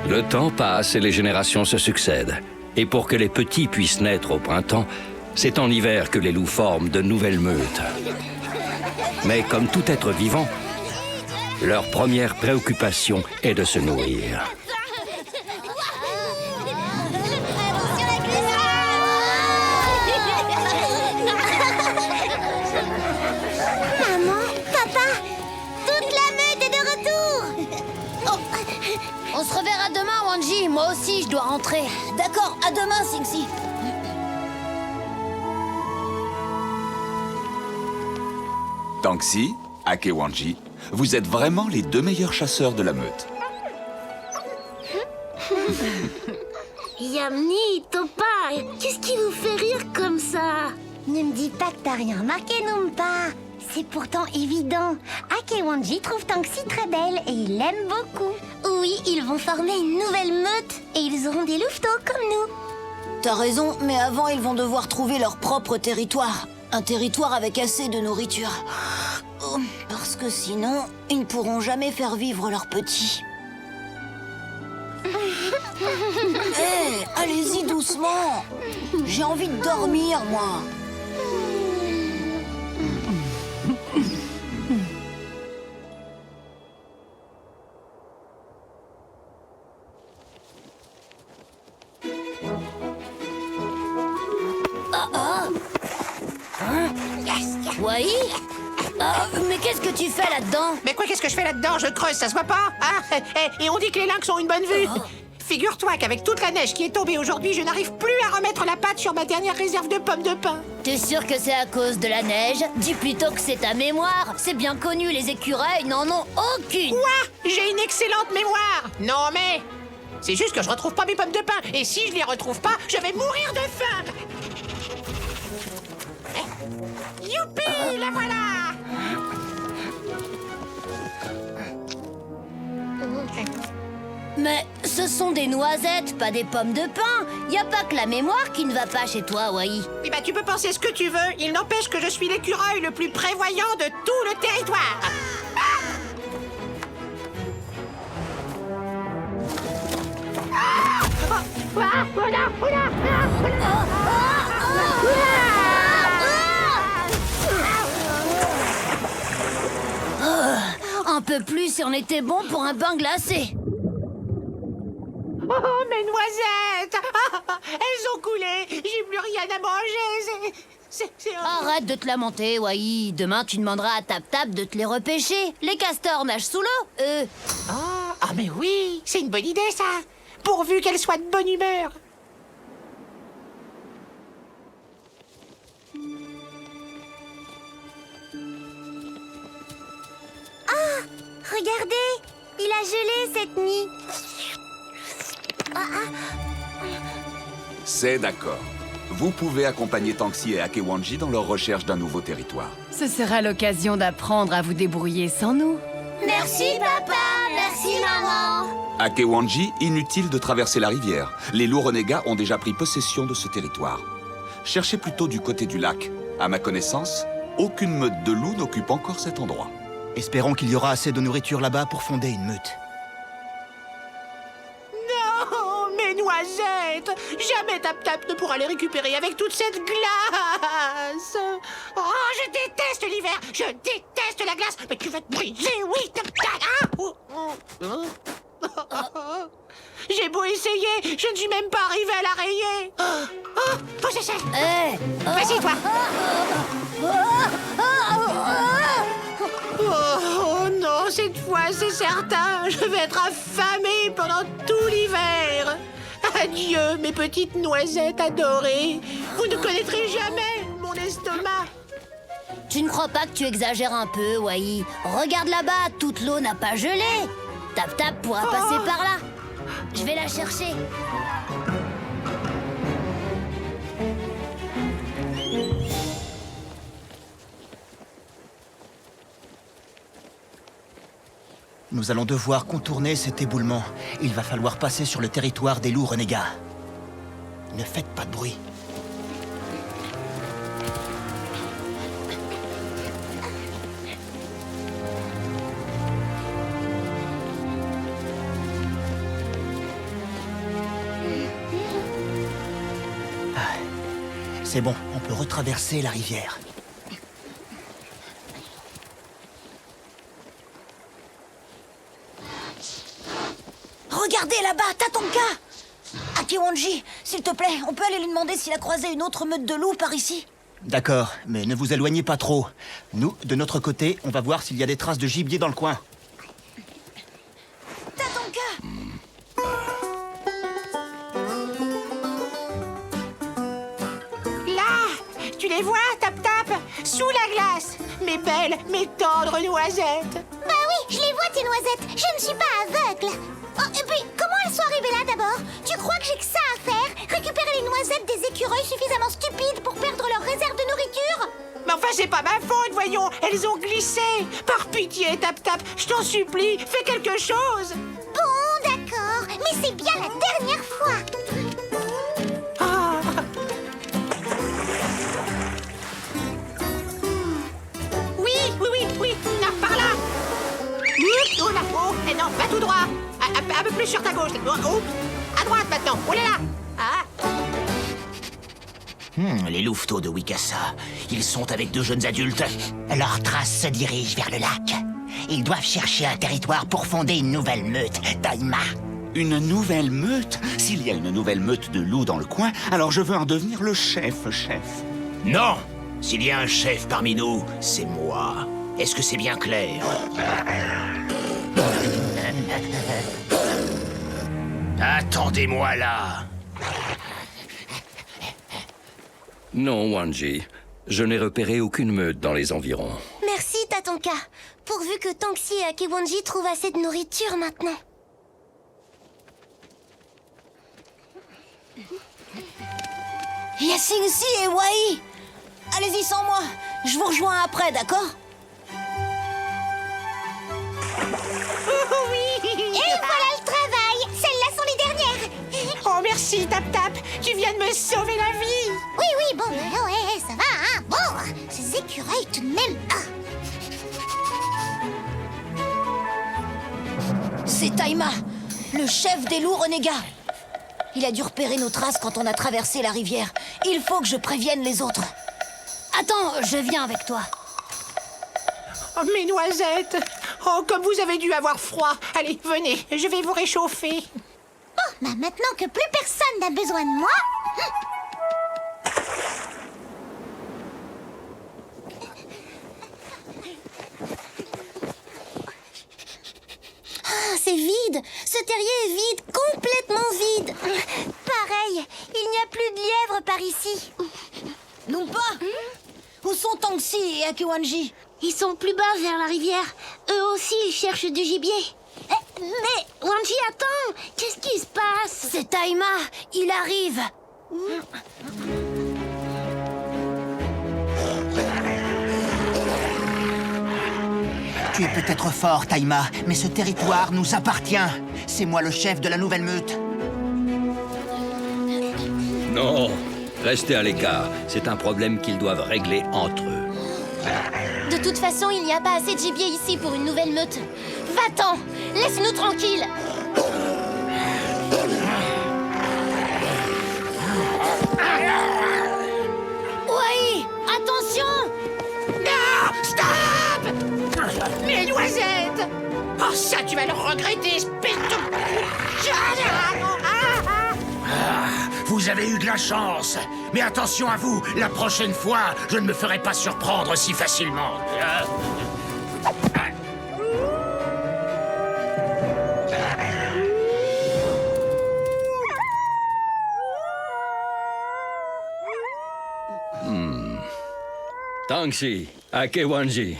Le temps passe et les générations se succèdent. Et pour que les petits puissent naître au printemps, c'est en hiver que les loups forment de nouvelles meutes. Mais comme tout être vivant, leur première préoccupation est de se nourrir. Maman, papa, toute la meute est de retour. On se reverra demain, Wanji. Moi aussi, je dois rentrer. D'accord, à demain, Singsi. Tanxi, Akewanji, vous êtes vraiment les deux meilleurs chasseurs de la meute. Yamni, Topa, qu'est-ce qui vous fait rire comme ça? Ne me dis pas que t'as rien remarqué, Numpa. C'est pourtant évident. Akewanji trouve Tanxi très belle et il l'aime beaucoup. Oui, ils vont former une nouvelle meute et ils auront des louveteaux comme nous. T'as raison, mais avant, ils vont devoir trouver leur propre territoire. Un territoire avec assez de nourriture. Oh, parce que sinon, ils ne pourront jamais faire vivre leurs petits. Hé, allez-y doucement. J'ai envie de dormir, moi. Oui. Mais qu'est-ce que tu fais là-dedans? Mais quoi, qu'est-ce que je fais là-dedans? Je creuse, ça se voit pas? Ah, et on dit que les lynx ont une bonne vue. Figure-toi qu'avec toute la neige qui est tombée aujourd'hui, je n'arrive plus à remettre la patte sur ma dernière réserve de pommes de pin. T'es sûr que c'est à cause de la neige? Dis plutôt que c'est ta mémoire. C'est bien connu, les écureuils n'en ont aucune. Quoi? J'ai une excellente mémoire. Non mais... c'est juste que je retrouve pas mes pommes de pin. Et si je les retrouve pas, je vais mourir de faim. Youpi, la voilà. Mais ce sont des noisettes, pas des pommes de pin. Y a pas que la mémoire qui ne va pas chez toi, Wai. Eh ben, tu peux penser ce que tu veux. Il n'empêche que je suis l'écureuil le plus prévoyant de tout le territoire. Un peu plus et on était bon pour un bain glacé. Oh, mes noisettes. Elles ont coulé. J'ai plus rien à manger. C'est Arrête de te lamenter, Wai. Demain, tu demanderas à Tap Tap de te les repêcher. Les castors nagent sous l'eau, eux. Ah, mais oui, c'est une bonne idée, ça. Pourvu qu'elle soit de bonne humeur. Regardez, il a gelé cette nuit. C'est d'accord. Vous pouvez accompagner Tanxi et Akewanji dans leur recherche d'un nouveau territoire. Ce sera l'occasion d'apprendre à vous débrouiller sans nous. Merci, papa. Merci, maman. Akewanji, inutile de traverser la rivière. Les loups renégats ont déjà pris possession de ce territoire. Cherchez plutôt du côté du lac. À ma connaissance, aucune meute de loups n'occupe encore cet endroit. Espérons qu'il y aura assez de nourriture là-bas pour fonder une meute. Non, mes noisettes. Jamais Tap Tap ne pourra les récupérer avec toute cette glace. Oh, je déteste l'hiver. Je déteste la glace. Mais tu vas te briser, oui, Tap Tap. Ah, oh, oh, oh. J'ai beau essayer, je ne suis même pas arrivé à la rayer. Oh, je sais. Vas-y, toi. Oh non, cette fois, c'est certain. Je vais être affamée pendant tout l'hiver. Adieu, mes petites noisettes adorées. Vous ne connaîtrez jamais mon estomac. Tu ne crois pas que tu exagères un peu, Wai? Regarde là-bas, toute l'eau n'a pas gelé. Tap Tap pourra passer par là. Je vais la chercher. Nous allons devoir contourner cet éboulement. Il va falloir passer sur le territoire des loups renégats. Ne faites pas de bruit. C'est bon, on peut retraverser la rivière. Regardez là-bas, Tatonka! Akewanji, s'il te plaît, on peut aller lui demander s'il a croisé une autre meute de loups par ici? D'accord, mais ne vous éloignez pas trop. Nous, de notre côté, on va voir s'il y a des traces de gibier dans le coin. Tatonka! Là, tu les vois, Tap-Tap? Sous la glace. Mes belles, mes tendres noisettes. Bah oui, je les vois tes noisettes. Je ne suis pas aveugle. Oh, et puis, comment elles sont arrivées là d'abord? Tu crois que j'ai que ça à faire? Récupérer les noisettes des écureuils suffisamment stupides pour perdre leur réserve de nourriture? Mais enfin, c'est pas ma faute, voyons. Elles ont glissé. Par pitié, Tap-Tap, je t'en supplie, fais quelque chose. Bon, d'accord, mais c'est bien la dernière fois. Ah. Oui, là, par là. Oh là, oh, et non, va tout droit. Un peu plus sur ta gauche. Oh, oh. À droite maintenant, oh là là. Ah. Les louveteaux de Wikasa, ils sont avec 2 jeunes adultes. Leurs traces se dirigent vers le lac. Ils doivent chercher un territoire pour fonder une nouvelle meute, Taima. Une nouvelle meute? S'il y a une nouvelle meute de loups dans le coin, alors je veux en devenir le chef. Non! S'il y a un chef parmi nous, c'est moi. Est-ce que c'est bien clair? Attendez-moi là! Non, Wanji. Je n'ai repéré aucune meute dans les environs. Merci, Tatonka. Pourvu que Tanxi et Akewanji trouvent assez de nourriture maintenant. Yasingsi et Wai! Allez-y sans moi, je vous rejoins après, d'accord? Oh oui. Et voilà le travail. Celles-là sont les dernières. Oh, merci, Tap-Tap. Tu viens de me sauver la vie. Oui, bon, ouais, ça va, hein. Bon, ces écureuils tout de même. C'est Taima, le chef des loups renégats. Il a dû repérer nos traces quand on a traversé la rivière. Il faut que je prévienne les autres. Attends, je viens avec toi. Oh, mes noisettes. Oh, comme vous avez dû avoir froid. Allez, venez, je vais vous réchauffer. Bon, bah maintenant que plus personne n'a besoin de moi... Ah, c'est vide. Ce terrier est vide, complètement vide. Pareil, il n'y a plus de lièvres par ici. Lumpa, où sont Tanxi et Akewanji? Ils sont plus bas vers la rivière. Eux aussi, ils cherchent du gibier. Mais, Wanji, attends. Qu'est-ce qui se passe? C'est Taima, il arrive. Tu es peut-être fort, Taima, mais ce territoire nous appartient. C'est moi le chef de la nouvelle meute. Non, restez à l'écart. C'est un problème qu'ils doivent régler entre eux. De toute façon, il n'y a pas assez de gibier ici pour une nouvelle meute. Va-t'en! Laisse-nous tranquilles! Oui, attention! Non! Stop! Mes noisettes! Oh, ça, tu vas le regretter, espèce de... Vous avez eu de la chance. Mais attention à vous, la prochaine fois, je ne me ferai pas surprendre si facilement. Tanxi, Akewanji,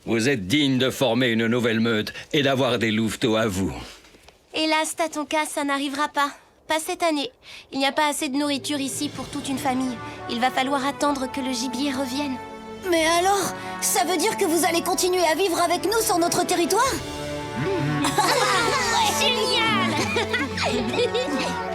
vous êtes dignes de former une nouvelle meute et d'avoir des louveteaux à vous. Hélas, Tatonka, ça n'arrivera pas. Pas cette année. Il n'y a pas assez de nourriture ici pour toute une famille. Il va falloir attendre que le gibier revienne. Mais alors, ça veut dire que vous allez continuer à vivre avec nous sur notre territoire? Génial!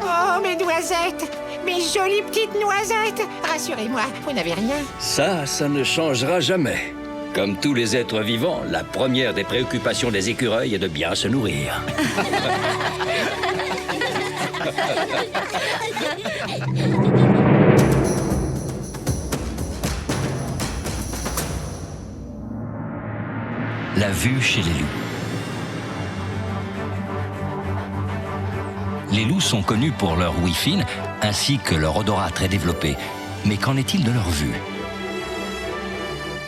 Oh, mes noisettes! Mes jolies petites noisettes! Rassurez-moi, vous n'avez rien. Ça ne changera jamais. Comme tous les êtres vivants, la première des préoccupations des écureuils est de bien se nourrir. la vue chez les loups. Les loups sont connus pour leur ouïe fine ainsi que leur odorat très développé. Mais qu'en est-il de leur vue?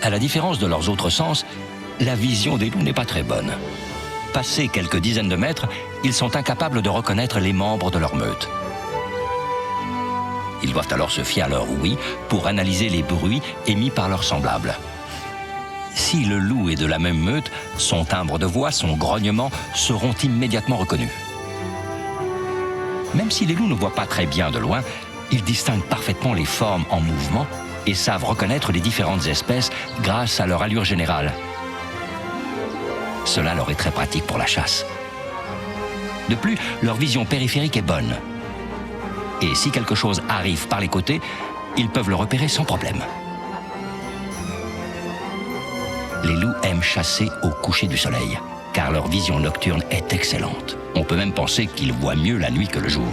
À la différence de leurs autres sens, la vision des loups n'est pas très bonne. Passés quelques dizaines de mètres, ils sont incapables de reconnaître les membres de leur meute. Ils doivent alors se fier à leur ouïe pour analyser les bruits émis par leurs semblables. Si le loup est de la même meute, son timbre de voix, son grognement seront immédiatement reconnus. Même si les loups ne voient pas très bien de loin, ils distinguent parfaitement les formes en mouvement et savent reconnaître les différentes espèces grâce à leur allure générale. Cela leur est très pratique pour la chasse. De plus, leur vision périphérique est bonne. Et si quelque chose arrive par les côtés, ils peuvent le repérer sans problème. Les loups aiment chasser au coucher du soleil, car leur vision nocturne est excellente. On peut même penser qu'ils voient mieux la nuit que le jour.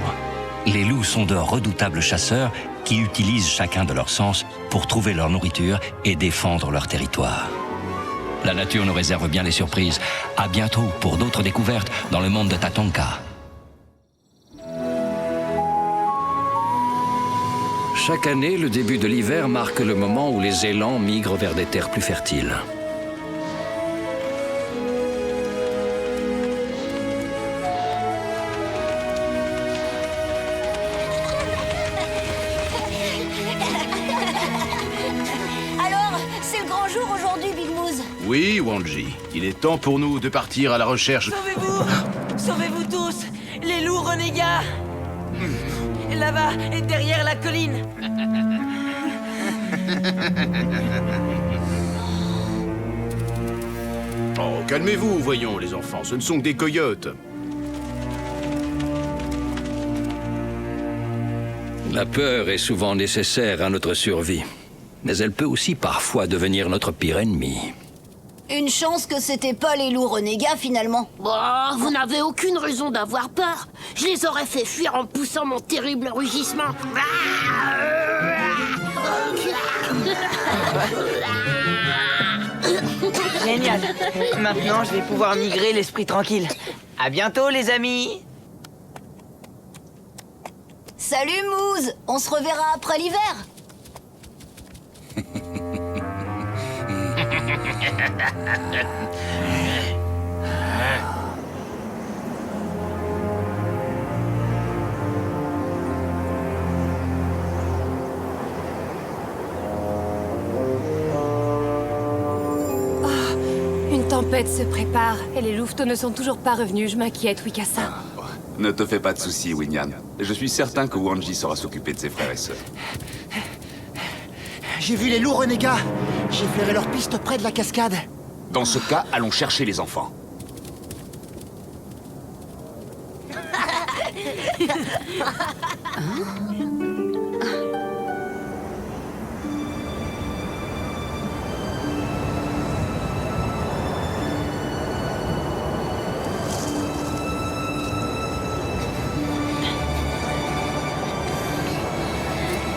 Les loups sont de redoutables chasseurs qui utilisent chacun de leurs sens pour trouver leur nourriture et défendre leur territoire. La nature nous réserve bien les surprises. À bientôt pour d'autres découvertes dans le monde de Tatonka. Chaque année, le début de l'hiver marque le moment où les élans migrent vers des terres plus fertiles. Alors, c'est le grand jour aujourd'hui, Big Moose. Oui, Wanji. Il est temps pour nous de partir à la recherche... Sauvez-vous! Sauvez-vous tous! Les loups renégats! Là-bas, et derrière la colline! Oh, calmez-vous, voyons, les enfants. Ce ne sont que des coyotes. La peur est souvent nécessaire à notre survie, mais elle peut aussi parfois devenir notre pire ennemi. Une chance que c'était pas les loups renégats, finalement. Bah, vous n'avez aucune raison d'avoir peur. Je les aurais fait fuir en poussant mon terrible rugissement. Génial! Maintenant, je vais pouvoir migrer l'esprit tranquille. À bientôt, les amis! Salut, Moose! On se reverra après l'hiver. Une tempête se prépare et les louveteaux ne sont toujours pas revenus. Je m'inquiète, Wikasa. Ne te fais pas de soucis, Winyan. Je suis certain que Wanji saura s'occuper de ses frères et sœurs. J'ai vu les loups renégats. J'ai flairé leur piste près de la cascade. Dans ce cas, allons chercher les enfants.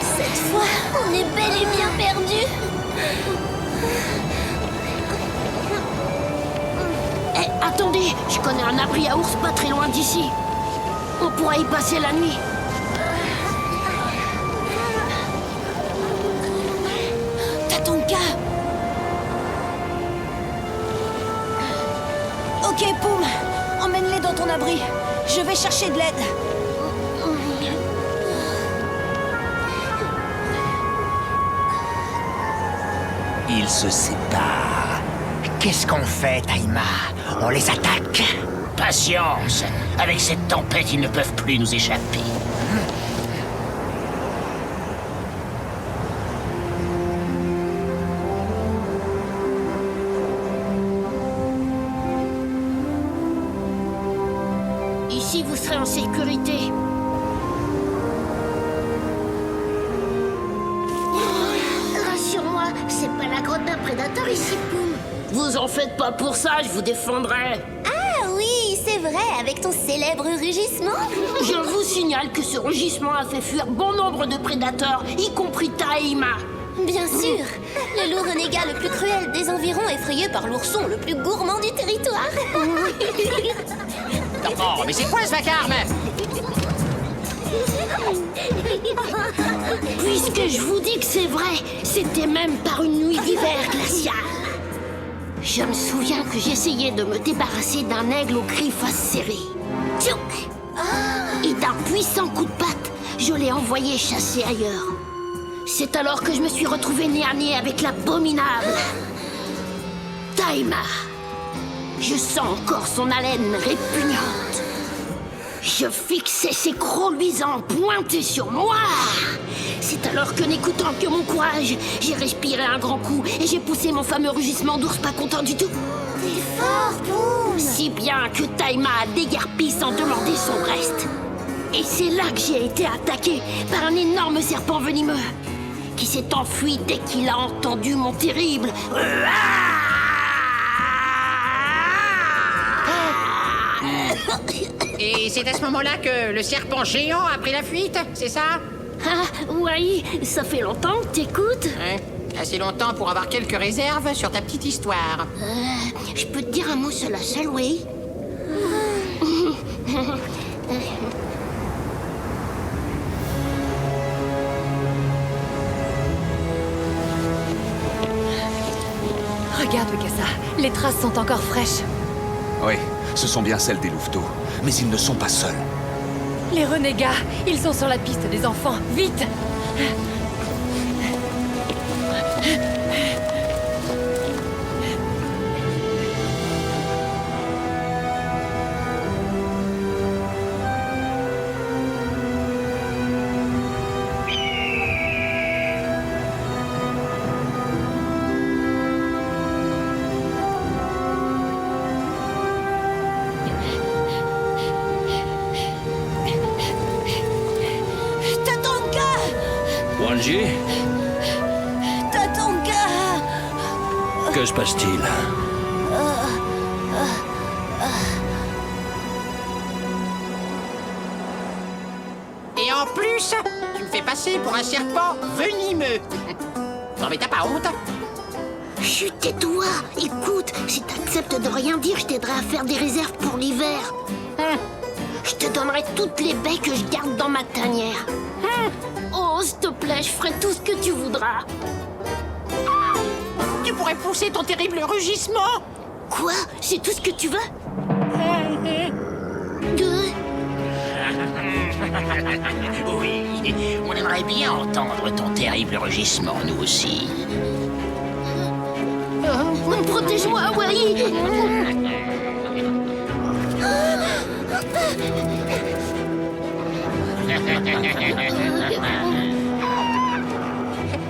Cette fois, on est bel et bien perdus. Eh, attendez, je connais un abri à ours pas très loin d'ici. On pourra y passer la nuit. Tatonka! Ok, Poum, emmène-les dans ton abri. Je vais chercher de l'aide. Ils se séparent. Qu'est-ce qu'on fait, Taïma? On les attaque? Patience. Avec cette tempête, ils ne peuvent plus nous échapper. Ici, vous serez en sécurité. Rassure-moi, c'est pas la grotte d'un prédateur ici, Poum. Vous en faites pas pour ça, je vous défendrai. Ah oui, c'est vrai, avec ton célèbre rugissement. Je vous signale que ce rugissement a fait fuir bon nombre de prédateurs, y compris Taïma. Bien sûr. Le loup renégat le plus cruel des environs, effrayé par l'ourson le plus gourmand du territoire. Oh, mais c'est quoi ce vacarme? Puisque je vous dis que c'est vrai, c'était même par une nuit d'hiver glacial. Je me souviens que j'essayais de me débarrasser d'un aigle aux griffes acérées. Tchouk! Et d'un puissant coup de patte, je l'ai envoyé chasser ailleurs. C'est alors que je me suis retrouvée nez à nez avec l'abominable Taima. Je sens encore son haleine répugnante. Je fixais ses crocs luisants pointés sur moi. C'est alors que, n'écoutant que mon courage, j'ai respiré un grand coup et j'ai poussé mon fameux rugissement d'ours pas content du tout. T'es fort, Boom. Si bien que Taima a déguerpi sans demander son reste. Et c'est là que j'ai été attaqué par un énorme serpent venimeux qui s'est enfui dès qu'il a entendu mon terrible... Et c'est à ce moment-là que le serpent géant a pris la fuite, c'est ça? Ah, oui, ça fait longtemps que t'écoutes. Assez longtemps pour avoir quelques réserves sur ta petite histoire. Je peux te dire un mot seul à seul, oui. Regarde, Mikasa, les traces sont encore fraîches. Oui, ce sont bien celles des louveteaux. Mais ils ne sont pas seuls. Les renégats, ils sont sur la piste des enfants. Vite! Wanji, Tatanka! que se passe-t-il? Et en plus, tu me fais passer pour un serpent venimeux. Non mais t'as pas honte? Chut, tais-toi. Écoute, si t'acceptes de rien dire, je t'aiderai à faire des réserves pour l'hiver. Je te donnerai toutes les baies que je garde dans ma tanière. Oh, s'il te plaît, je ferai tout ce que tu voudras. Tu pourrais pousser ton terrible rugissement. Quoi? C'est tout ce que tu veux? Oui, on aimerait bien entendre ton terrible rugissement, nous aussi. Protège-moi, Wari.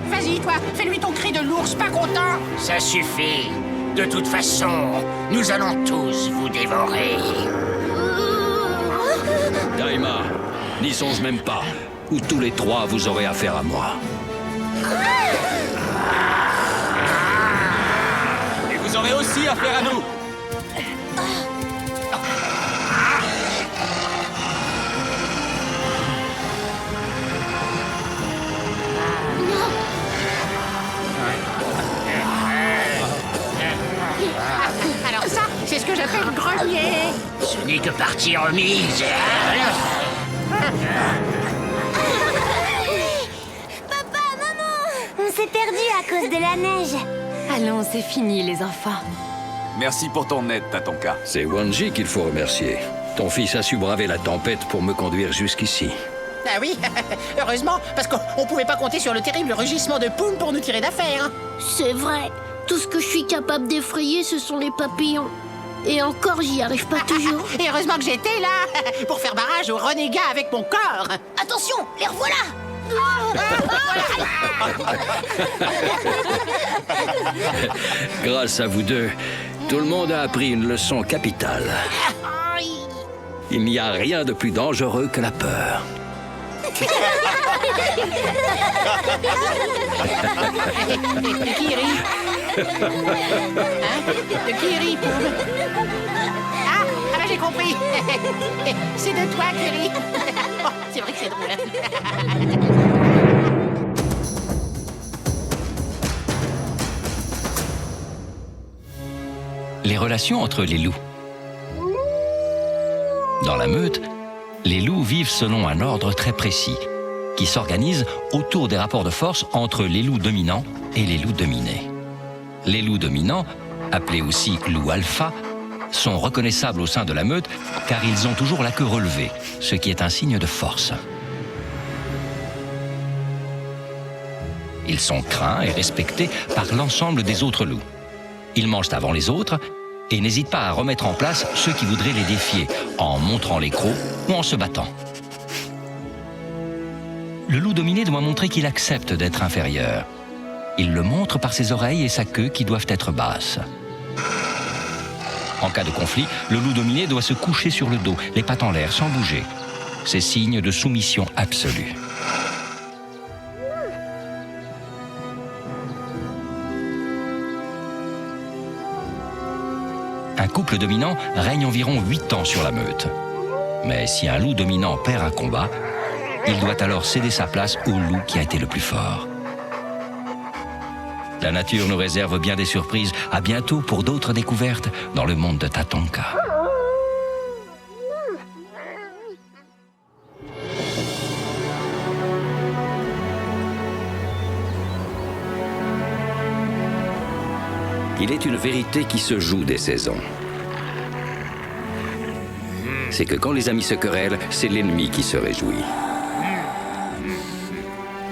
Vas-y, toi, fais-lui ton cri de l'ours pas content. Ça suffit. De toute façon, nous allons tous vous dévorer. Taima, n'y songe même pas, ou tous les trois vous aurez affaire à moi. Et vous aurez aussi affaire à nous. Alors ça, c'est ce que j'appelle grenier. Ce n'est que partie remise. Papa, maman! On s'est perdu à cause de la neige. Allons, c'est fini, les enfants. Merci pour ton aide, Tatanka. C'est Wanji qu'il faut remercier. Ton fils a su braver la tempête pour me conduire jusqu'ici. Ah oui, heureusement, parce qu'on pouvait pas compter sur le terrible rugissement de Poum pour nous tirer d'affaire. C'est vrai. Tout ce que je suis capable d'effrayer, ce sont les papillons. Et encore, j'y arrive pas toujours. Et heureusement que j'étais là, pour faire barrage aux renégats avec mon corps. Attention, les revoilà! Grâce à vous deux, tout le monde a appris une leçon capitale. Il n'y a rien de plus dangereux que la peur. De qui rit? Hein? De qui rit, Poum? Ah, bah j'ai compris. C'est de toi qui rit. Oh, c'est vrai que c'est drôle. relations entre les loups. Dans la meute, les loups vivent selon un ordre très précis, qui s'organise autour des rapports de force entre les loups dominants et les loups dominés. Les loups dominants, appelés aussi loups alpha, sont reconnaissables au sein de la meute car ils ont toujours la queue relevée, ce qui est un signe de force. Ils sont craints et respectés par l'ensemble des autres loups. Ils mangent avant les autres et n'hésitent pas à remettre en place ceux qui voudraient les défier, en montrant les crocs ou en se battant. Le loup dominé doit montrer qu'il accepte d'être inférieur. Il le montre par ses oreilles et sa queue qui doivent être basses. En cas de conflit, le loup dominé doit se coucher sur le dos, les pattes en l'air, sans bouger. C'est signe de soumission absolue. Un couple dominant règne environ 8 ans sur la meute. Mais si un loup dominant perd un combat, il doit alors céder sa place au loup qui a été le plus fort. La nature nous réserve bien des surprises. À bientôt pour d'autres découvertes dans le monde de Tatanka. Il est une vérité qui se joue des saisons. C'est que quand les amis se querellent, c'est l'ennemi qui se réjouit.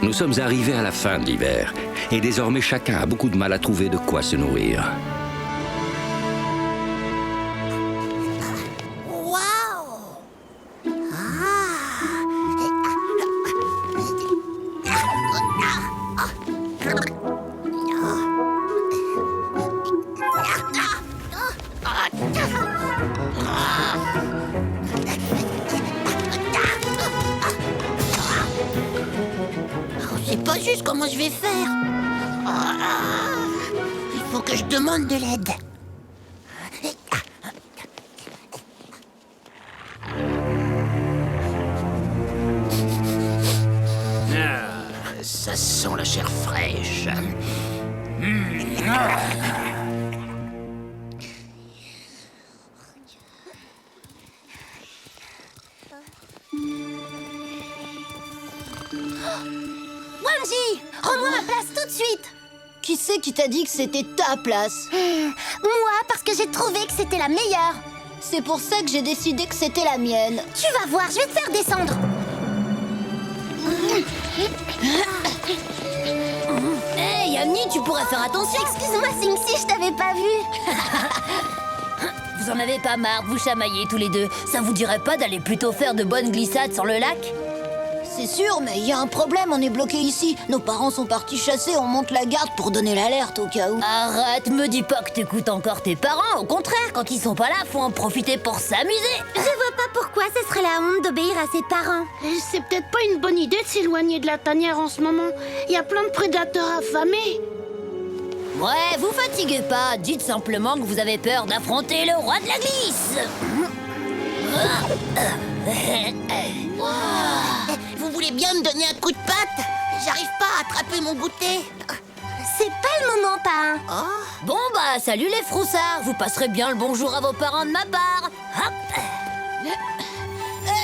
Nous sommes arrivés à la fin de l'hiver, et désormais chacun a beaucoup de mal à trouver de quoi se nourrir. C'est pas juste comment je vais faire. Il faut que je demande de l'aide. Ça sent la chair fraîche. Wanji, rends-moi ma place tout de suite. Qui c'est qui t'a dit que c'était ta place? Moi, parce que j'ai trouvé que c'était la meilleure. C'est pour ça que j'ai décidé que c'était la mienne. Tu vas voir, je vais te faire descendre. Hey, Yamni, tu pourrais faire attention. Excuse-moi, Singsi, je t'avais pas vu. Vous en avez pas marre de vous chamailler tous les deux? Ça vous dirait pas d'aller plutôt faire de bonnes glissades sur le lac? C'est sûr, mais il y a un problème, on est bloqué ici. Nos parents sont partis chasser, on monte la garde pour donner l'alerte au cas où. Arrête, me dis pas que t'écoutes encore tes parents. Au contraire, quand ils sont pas là, faut en profiter pour s'amuser. Je vois pas pourquoi ce serait la honte d'obéir à ses parents. C'est peut-être pas une bonne idée de s'éloigner de la tanière en ce moment. Il y a plein de prédateurs affamés. Ouais, vous fatiguez pas, dites simplement que vous avez peur d'affronter le roi de la glisse. Vous voulez bien me donner un coup de patte? J'arrive pas à attraper mon goûter. C'est pas le moment, parrain. Bon bah, salut les froussards, vous passerez bien le bonjour à vos parents de ma part. Hop.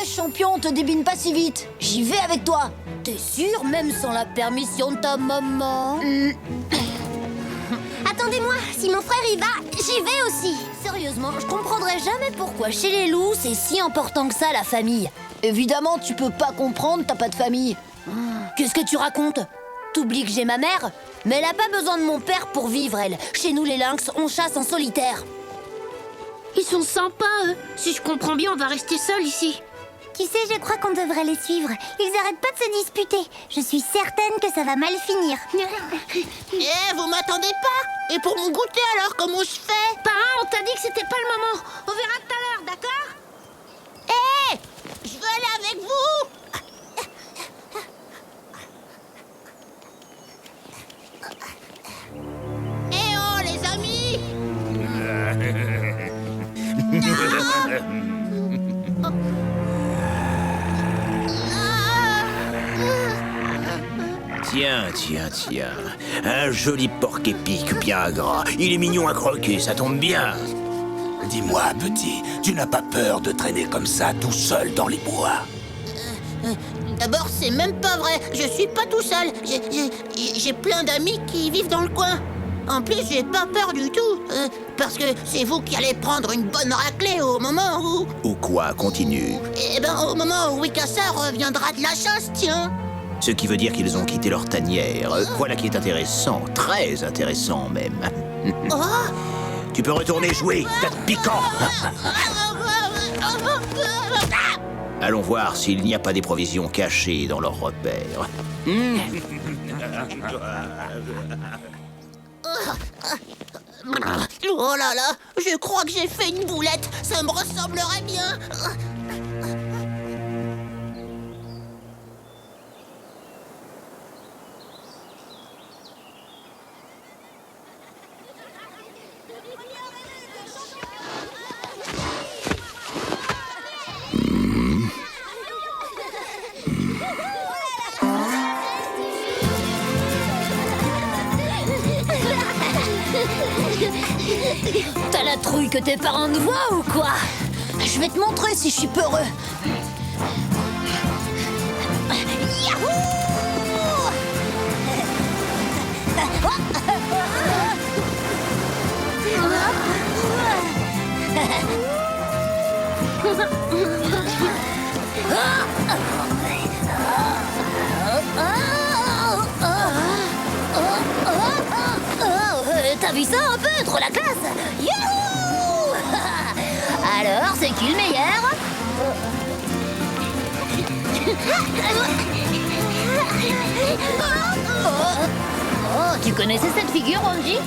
Champion, te débine pas si vite. J'y vais avec toi. T'es sûr, même sans la permission de ta maman? Attendez-moi, si mon frère y va, j'y vais aussi. Sérieusement, je comprendrai jamais pourquoi chez les loups, c'est si important que ça, la famille. Évidemment, tu peux pas comprendre, t'as pas de famille. Qu'est-ce que tu racontes? T'oublies que j'ai ma mère? Mais elle a pas besoin de mon père pour vivre, elle. Chez nous, les lynx, on chasse en solitaire. Ils sont sympas, eux. Si je comprends bien, on va rester seuls ici. Tu sais, je crois qu'on devrait les suivre. Ils arrêtent pas de se disputer. Je suis certaine que ça va mal finir. Eh, vous m'attendez pas? Et pour mon goûter alors, comment je fais? Parrain, on t'a dit que c'était pas le moment. On verra tout à l'heure, d'accord? Eh, je veux aller avec vous. Eh oh, les amis. Tiens. Un joli porc épic bien gras. Il est mignon à croquer, ça tombe bien. Dis-moi, petit, tu n'as pas peur de traîner comme ça tout seul dans les bois? D'abord, c'est même pas vrai. Je suis pas tout seul. J'ai plein d'amis qui vivent dans le coin. En plus, j'ai pas peur du tout. Parce que c'est vous qui allez prendre une bonne raclée au moment où... Ou quoi? Continue. Eh ben, au moment où Wikasa reviendra de la chasse, tiens. Ce qui veut dire qu'ils ont quitté leur tanière. Voilà qui est intéressant, très intéressant même. Oh. Tu peux retourner jouer, tas de piquant. Allons voir s'il n'y a pas des provisions cachées dans leurs repères. Oh là là, je crois que j'ai fait une boulette. Ça me ressemblerait bien. T'as la trouille que tes parents te voient ou quoi? Je vais te montrer si je suis peureux. T'as vu ça un peu? Trop la classe! Youhou! Alors, c'est qui le meilleur? Oh, tu connaissais cette figure, Angie?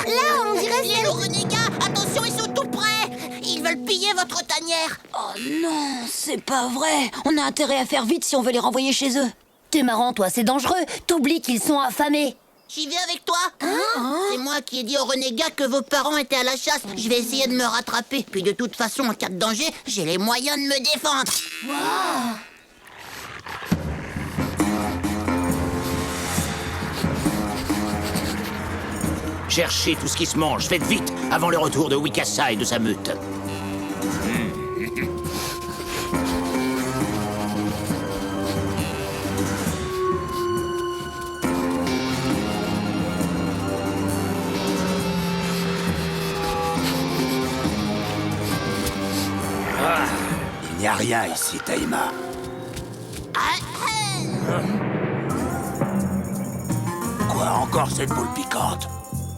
Là, on dirait les loups renégats. Attention, ils sont tout près. Ils veulent piller votre tanière. Oh non, c'est pas vrai. On a intérêt à faire vite si on veut les renvoyer chez eux. T'es marrant, toi, c'est dangereux. T'oublies qu'ils sont affamés. J'y vais avec toi. C'est moi qui ai dit aux renégats que vos parents étaient à la chasse. Je vais essayer de me rattraper. Puis de toute façon, en cas de danger, j'ai les moyens de me défendre. Wow. Cherchez tout ce qui se mange, faites vite, avant le retour de Wikasa et de sa meute. Il n'y a rien ici, Taïma. Quoi, encore cette boule piquante?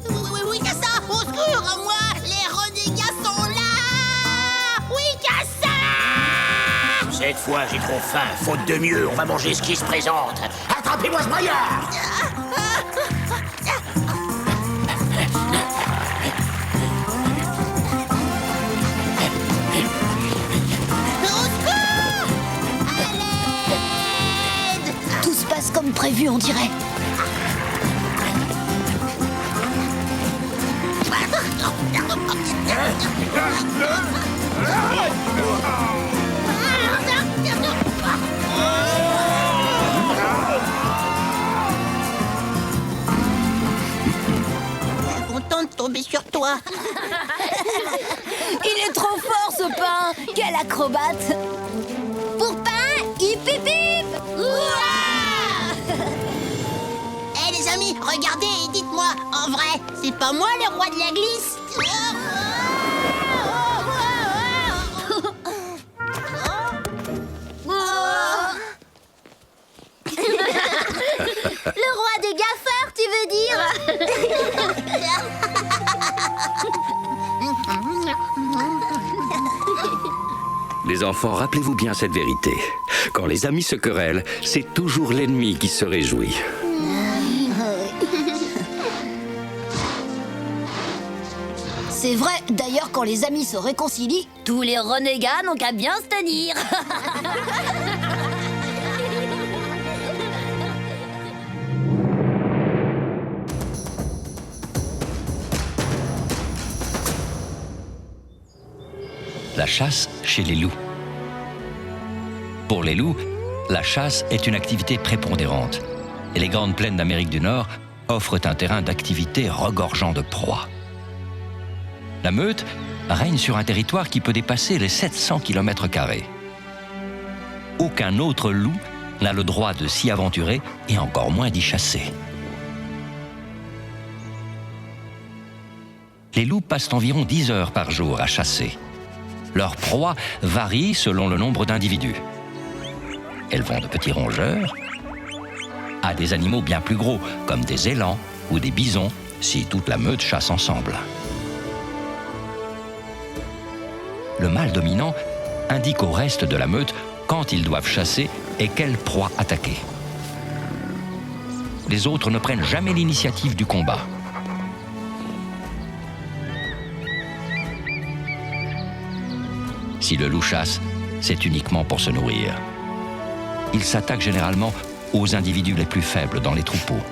Oui, Wikasa, au secours, à moi. Les renégats sont là. Wikasa! Cette fois, j'ai trop faim. Faute de mieux, on va manger ce qui se présente. Attrapez-moi ce braillard! Tout se passe comme prévu, on dirait. Je suis content de tomber sur toi. Il est trop fort, ce pain. Quel acrobate. Pour pain, hip hip hip. Eh les amis, regardez et dites-moi, en vrai, c'est pas moi le roi de la glisse? Le roi des gaffeurs, tu veux dire? Les enfants, rappelez-vous bien cette vérité. Quand les amis se querellent, c'est toujours l'ennemi qui se réjouit. C'est vrai, d'ailleurs, quand les amis se réconcilient, tous les renégats n'ont qu'à bien se tenir. La chasse chez les loups. Pour les loups, la chasse est une activité prépondérante et les grandes plaines d'Amérique du Nord offrent un terrain d'activité regorgeant de proies. La meute règne sur un territoire qui peut dépasser les 700 km². Aucun autre loup n'a le droit de s'y aventurer et encore moins d'y chasser. Les loups passent environ 10 heures par jour à chasser. Leurs proies varient selon le nombre d'individus. Elles vont de petits rongeurs à des animaux bien plus gros, comme des élans ou des bisons, si toute la meute chasse ensemble. Le mâle dominant indique au reste de la meute quand ils doivent chasser et quelle proie attaquer. Les autres ne prennent jamais l'initiative du combat. Si le loup chasse, c'est uniquement pour se nourrir. Il s'attaque généralement aux individus les plus faibles dans les troupeaux.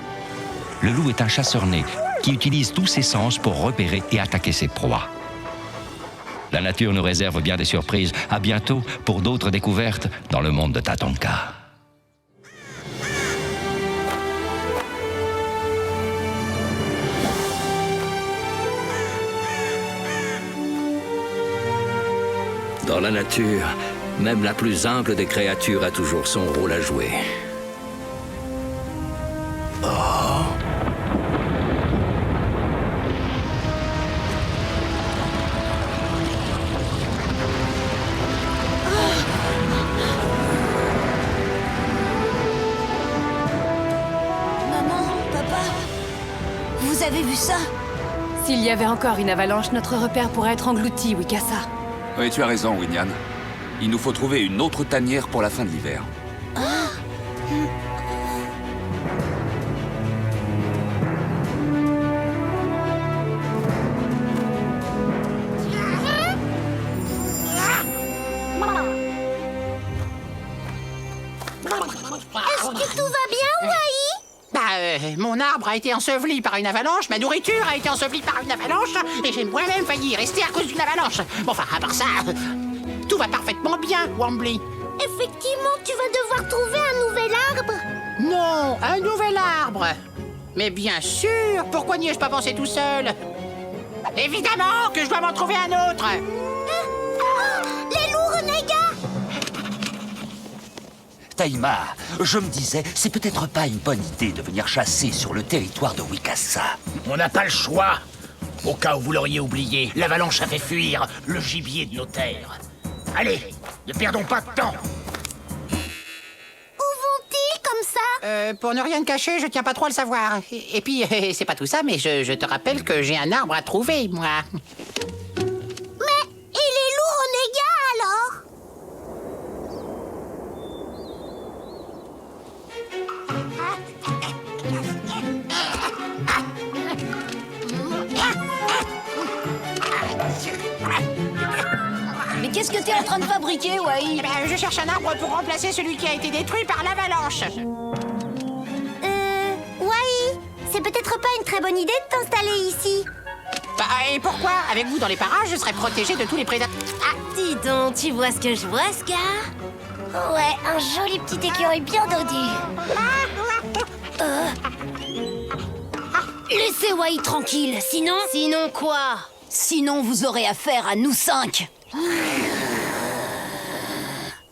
Le loup est un chasseur né qui utilise tous ses sens pour repérer et attaquer ses proies. La nature nous réserve bien des surprises. À bientôt pour d'autres découvertes dans le monde de Tatanka. Dans la nature, même la plus humble des créatures a toujours son rôle à jouer. Maman, papa, vous avez vu ça? S'il y avait encore une avalanche, notre repère pourrait être englouti, Wikasa. Oui, tu as raison, Winyan. Il nous faut trouver une autre tanière pour la fin de l'hiver. Est-ce que tout va bien, Wai? Mon arbre a été enseveli par une avalanche, ma nourriture a été ensevelie par une avalanche, et j'ai moi-même failli y rester à cause d'une avalanche. Bon, enfin, à part ça, tout va parfaitement bien, Wambly. Effectivement, tu vas devoir trouver un nouvel arbre. Non, un nouvel arbre. Mais bien sûr, pourquoi n'y ai-je pas pensé tout seul? Évidemment que je dois m'en trouver un autre. Les loups renégats! Taïma, je me disais, c'est peut-être pas une bonne idée de venir chasser sur le territoire de Wikasa. On n'a pas le choix. Au cas où vous l'auriez oublié, l'avalanche a fait fuir le gibier de nos terres. Allez, ne perdons pas de temps. Où vont-ils comme ça? Pour ne rien te cacher, je tiens pas trop à le savoir. Et puis, c'est pas tout ça, mais je te rappelle que j'ai un arbre à trouver, moi. Mais, et les loups renégats alors? Mais qu'est-ce que t'es en train de fabriquer, Wai? Eh ben, je cherche un arbre pour remplacer celui qui a été détruit par l'avalanche. Wai, c'est peut-être pas une très bonne idée de t'installer ici. Bah, et pourquoi? Avec vous dans les parages, je serais protégé de tous les prédateurs. Ah, Dis donc, tu vois ce que je vois, Scar? Ouais, un joli petit écureuil bien dodu. Laissez Wai tranquille, sinon... Sinon quoi? Sinon, vous aurez affaire à nous 5.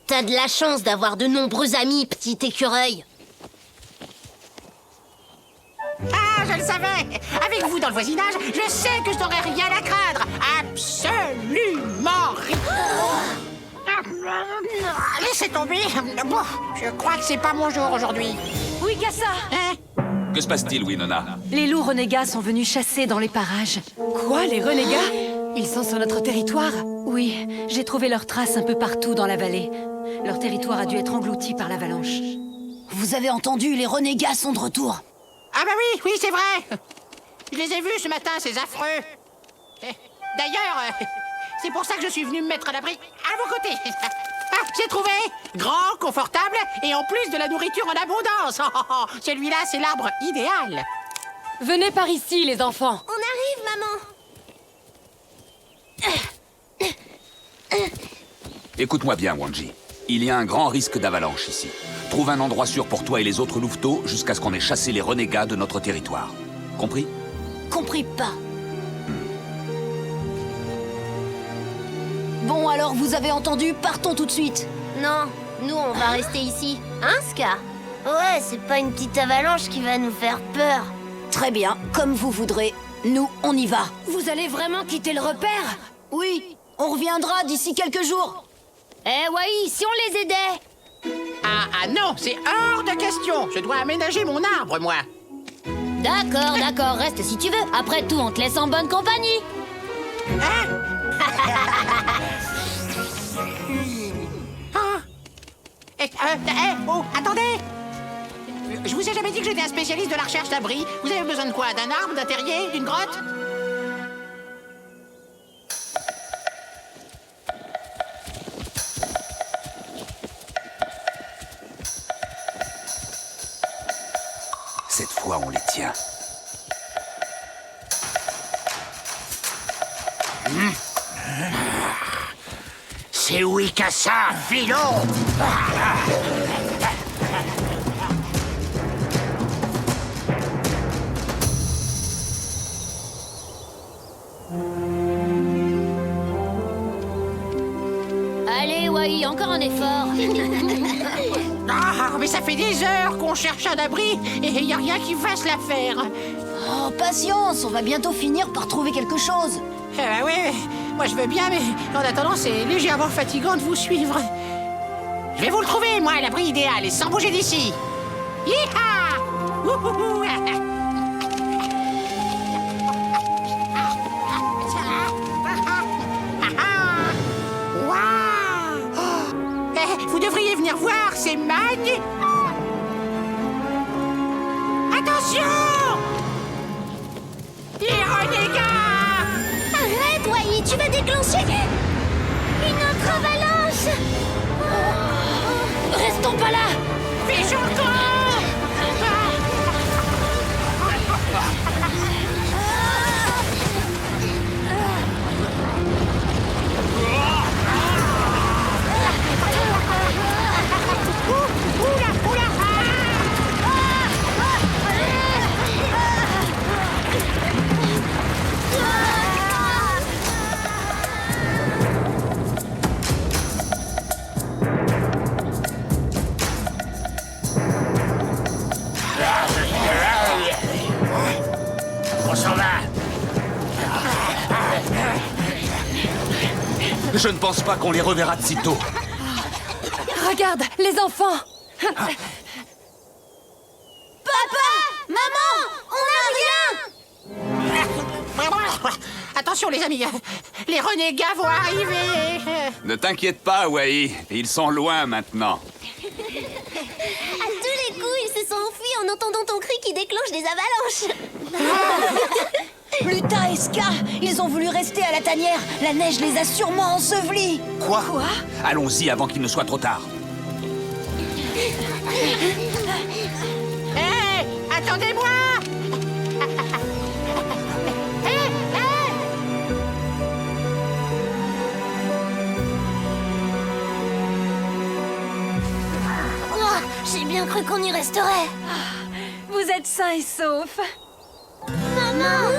T'as de la chance d'avoir de nombreux amis, petit écureuil. Ah, je le savais! Avec vous dans le voisinage, je sais que je n'aurai rien à craindre! Absolument rien! Laissez tomber! Bon, je crois que c'est pas mon jour aujourd'hui. Wikasa! Hein? Que se passe-t-il, Winona? Les loups renégats sont venus chasser dans les parages. Quoi, les renégats? Ils sont sur notre territoire? Oui, j'ai trouvé leurs traces un peu partout dans la vallée. Leur territoire a dû être englouti par l'avalanche. Vous avez entendu, les renégats sont de retour. Ah bah oui, c'est vrai! Je les ai vus ce matin, ces affreux! D'ailleurs, c'est pour ça que je suis venu me mettre à l'abri à vos côtés. Ah, j'ai trouvé! Grand, confortable, et en plus de la nourriture en abondance. Celui-là, c'est l'arbre idéal. Venez par ici, les enfants. On arrive, maman. Écoute-moi bien, Wanji. Il y a un grand risque d'avalanche ici. Trouve un endroit sûr pour toi et les autres louveteaux jusqu'à ce qu'on ait chassé les renégats de notre territoire. Compris? Compris pas. Bon, alors vous avez entendu, partons tout de suite. Non, nous, on va rester ici. Hein, Ska? Ouais, c'est pas une petite avalanche qui va nous faire peur. Très bien, comme vous voudrez. Nous, on y va. Vous allez vraiment quitter le repère? Oui, on reviendra d'ici quelques jours. Eh, Wai, si on les aidait? Ah non, c'est hors de question. Je dois aménager mon arbre, moi. D'accord, d'accord, reste si tu veux. Après tout, on te laisse en bonne compagnie. Hein? Oh, attendez! Je vous ai jamais dit que j'étais un spécialiste de la recherche d'abri. Vous avez besoin de quoi? D'un arbre, d'un terrier, d'une grotte? Cette fois, on les tient. C'est Wikasa, Philo. Allez, Wai, encore un effort. Ah, mais ça fait des heures qu'on cherche un abri et il n'y a rien qui fasse l'affaire. Oh, patience, on va bientôt finir par trouver quelque chose. Oui, moi je veux bien, mais en attendant, c'est légèrement fatigant de vous suivre. Je vais vous le trouver, moi, l'abri idéal, et sans bouger d'ici. Yeeha! Wouhouhou! Vous devriez venir voir, c'est magnifique. Attention! Les renégats! Arrête, Wai, tu vas déclencher une autre avalanche. Restons pas là. Fais chaud le camp! On s'en va. Je ne pense pas qu'on les reverra de sitôt. Regarde, les enfants. Papa! Maman! On n'a rien! Attention, les amis, les renégats vont arriver. Ne t'inquiète pas, Wai. Ils sont loin maintenant. À tous les coups, ils se sont enfuis en entendant ton cri qui déclenche des avalanches. Luta et Ska, ils ont voulu rester à la tanière. La neige les a sûrement ensevelis. Quoi? Allons-y avant qu'il ne soit trop tard. Hé! Attendez-moi! J'ai bien cru qu'on y resterait. Vous êtes sains et saufs. Maman!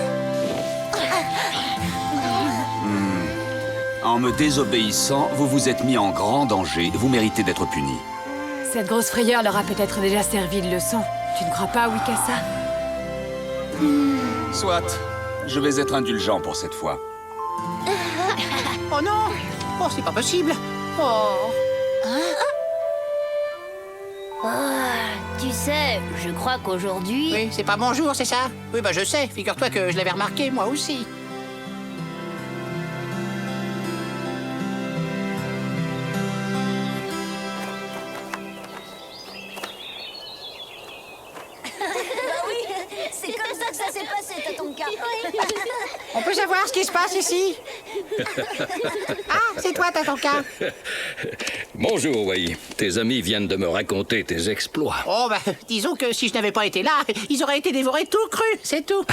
En me désobéissant, vous vous êtes mis en grand danger. Vous méritez d'être puni. Cette grosse frayeur leur a peut-être déjà servi de leçon. Tu ne crois pas, Wikasa? Soit. Je vais être indulgent pour cette fois. Oh non! Oh, c'est pas possible! Oh! Tu sais, je crois qu'aujourd'hui... Oui, c'est pas bonjour, c'est ça? Oui, bah je sais. Figure-toi que je l'avais remarqué, moi aussi. C'est comme ça que ça s'est passé, Tatonka. On peut savoir voir ce qui se passe ici. Ah, c'est toi, Tatanka. Bonjour, Wai. Tes amis viennent de me raconter tes exploits. Oh, bah, disons que si je n'avais pas été là, ils auraient été dévorés tout crus, c'est tout.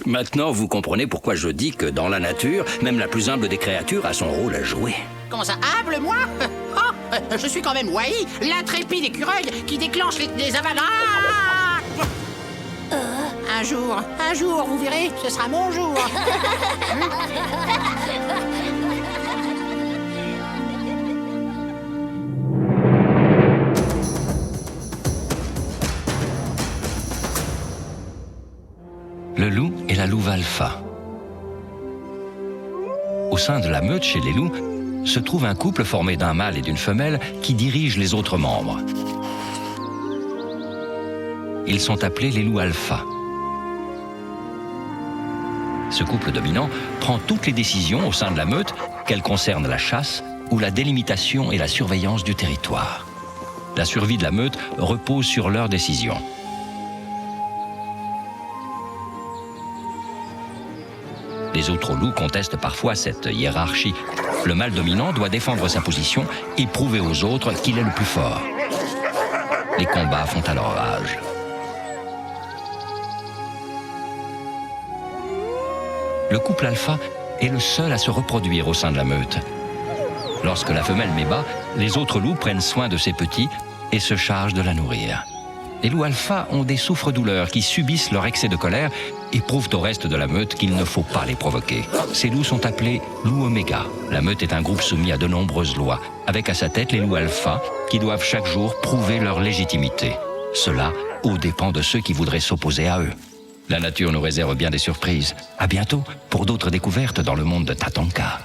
Maintenant, vous comprenez pourquoi je dis que dans la nature, même la plus humble des créatures a son rôle à jouer. Comment ça, humble, moi? Oh, je suis quand même Wai, l'intrépide écureuil qui déclenche les avalanches. Un jour, vous verrez, ce sera mon jour. Le loup et la louve alpha. Au sein de la meute chez les loups, se trouve un couple formé d'un mâle et d'une femelle qui dirige les autres membres. Ils sont appelés les loups alpha. Ce couple dominant prend toutes les décisions au sein de la meute, qu'elles concernent la chasse ou la délimitation et la surveillance du territoire. La survie de la meute repose sur leurs décisions. Les autres loups contestent parfois cette hiérarchie. Le mâle dominant doit défendre sa position et prouver aux autres qu'il est le plus fort. Les combats font alors rage. Le couple alpha est le seul à se reproduire au sein de la meute. Lorsque la femelle met bas, les autres loups prennent soin de ses petits et se chargent de la nourrir. Les loups alpha ont des souffres-douleurs qui subissent leur excès de colère et prouvent au reste de la meute qu'il ne faut pas les provoquer. Ces loups sont appelés loups oméga. La meute est un groupe soumis à de nombreuses lois, avec à sa tête les loups alpha qui doivent chaque jour prouver leur légitimité. Cela aux dépens de ceux qui voudraient s'opposer à eux. La nature nous réserve bien des surprises. À bientôt pour d'autres découvertes dans le monde de Tatanka.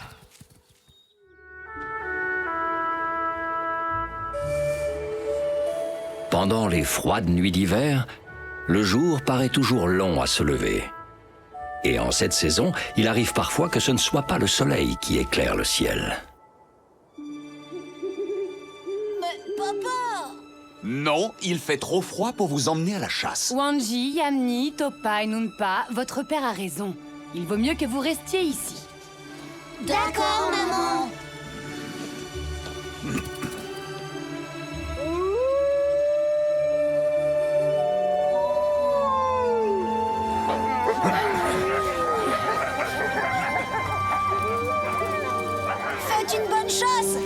Pendant les froides nuits d'hiver, le jour paraît toujours long à se lever. Et en cette saison, il arrive parfois que ce ne soit pas le soleil qui éclaire le ciel. Mais papa! Non, il fait trop froid pour vous emmener à la chasse. Wanji, Yamni, Topa et Nunpa, votre père a raison. Il vaut mieux que vous restiez ici. D'accord, maman! Faites une bonne chasse!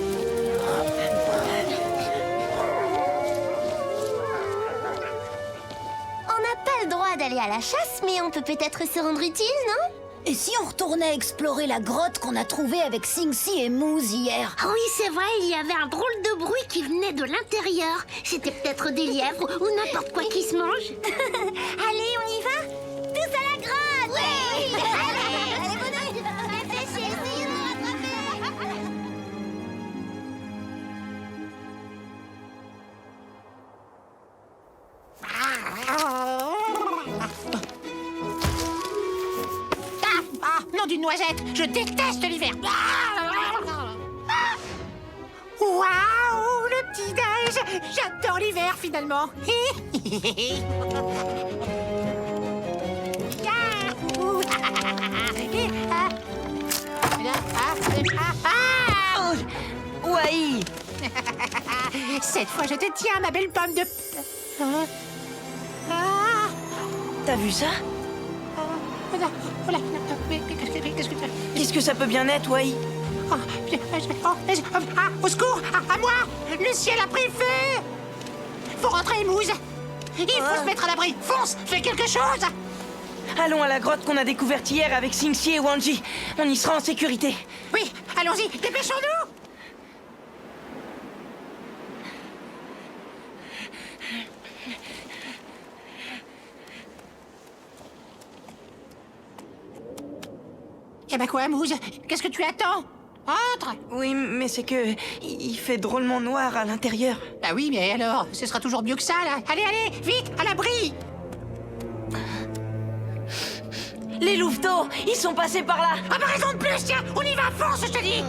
On n'a pas le droit d'aller à la chasse, mais on peut peut-être se rendre utile, non? Et si on retournait explorer la grotte qu'on a trouvée avec Singsi et Moose hier? Ah oui, c'est vrai, il y avait un drôle de bruit qui venait de l'intérieur. C'était peut-être des lièvres ou n'importe quoi qui se mange. Allez, on y va? Tous à la grotte! Oui! Allez, bonhomme! Réfléchis, essayez de nous rattraper! Nom d'une noisette, je déteste l'hiver. Waouh, le petit-déj. J'adore l'hiver, finalement. Wai! Cette fois, je te tiens, ma belle pomme de... T'as vu ça? Qu'est-ce que ça peut bien être, Wai? Au secours! À moi! Le ciel a pris feu! Faut rentrer, Mousse! Il faut se mettre à l'abri! Fonce! Fais quelque chose! Allons à la grotte qu'on a découverte hier avec Singsi et Wanji. On y sera en sécurité. Oui, allons-y! Dépêchons-nous! Eh ben quoi, Mousse? Qu'est-ce que tu attends? Entre! Oui, mais c'est que... il fait drôlement noir à l'intérieur. Bah oui, mais alors, ce sera toujours mieux que ça, là. Allez, allez, vite, à l'abri! Les louveteaux, ils sont passés par là. Ah bah raison de plus, tiens! On y va, fonce, je te dis!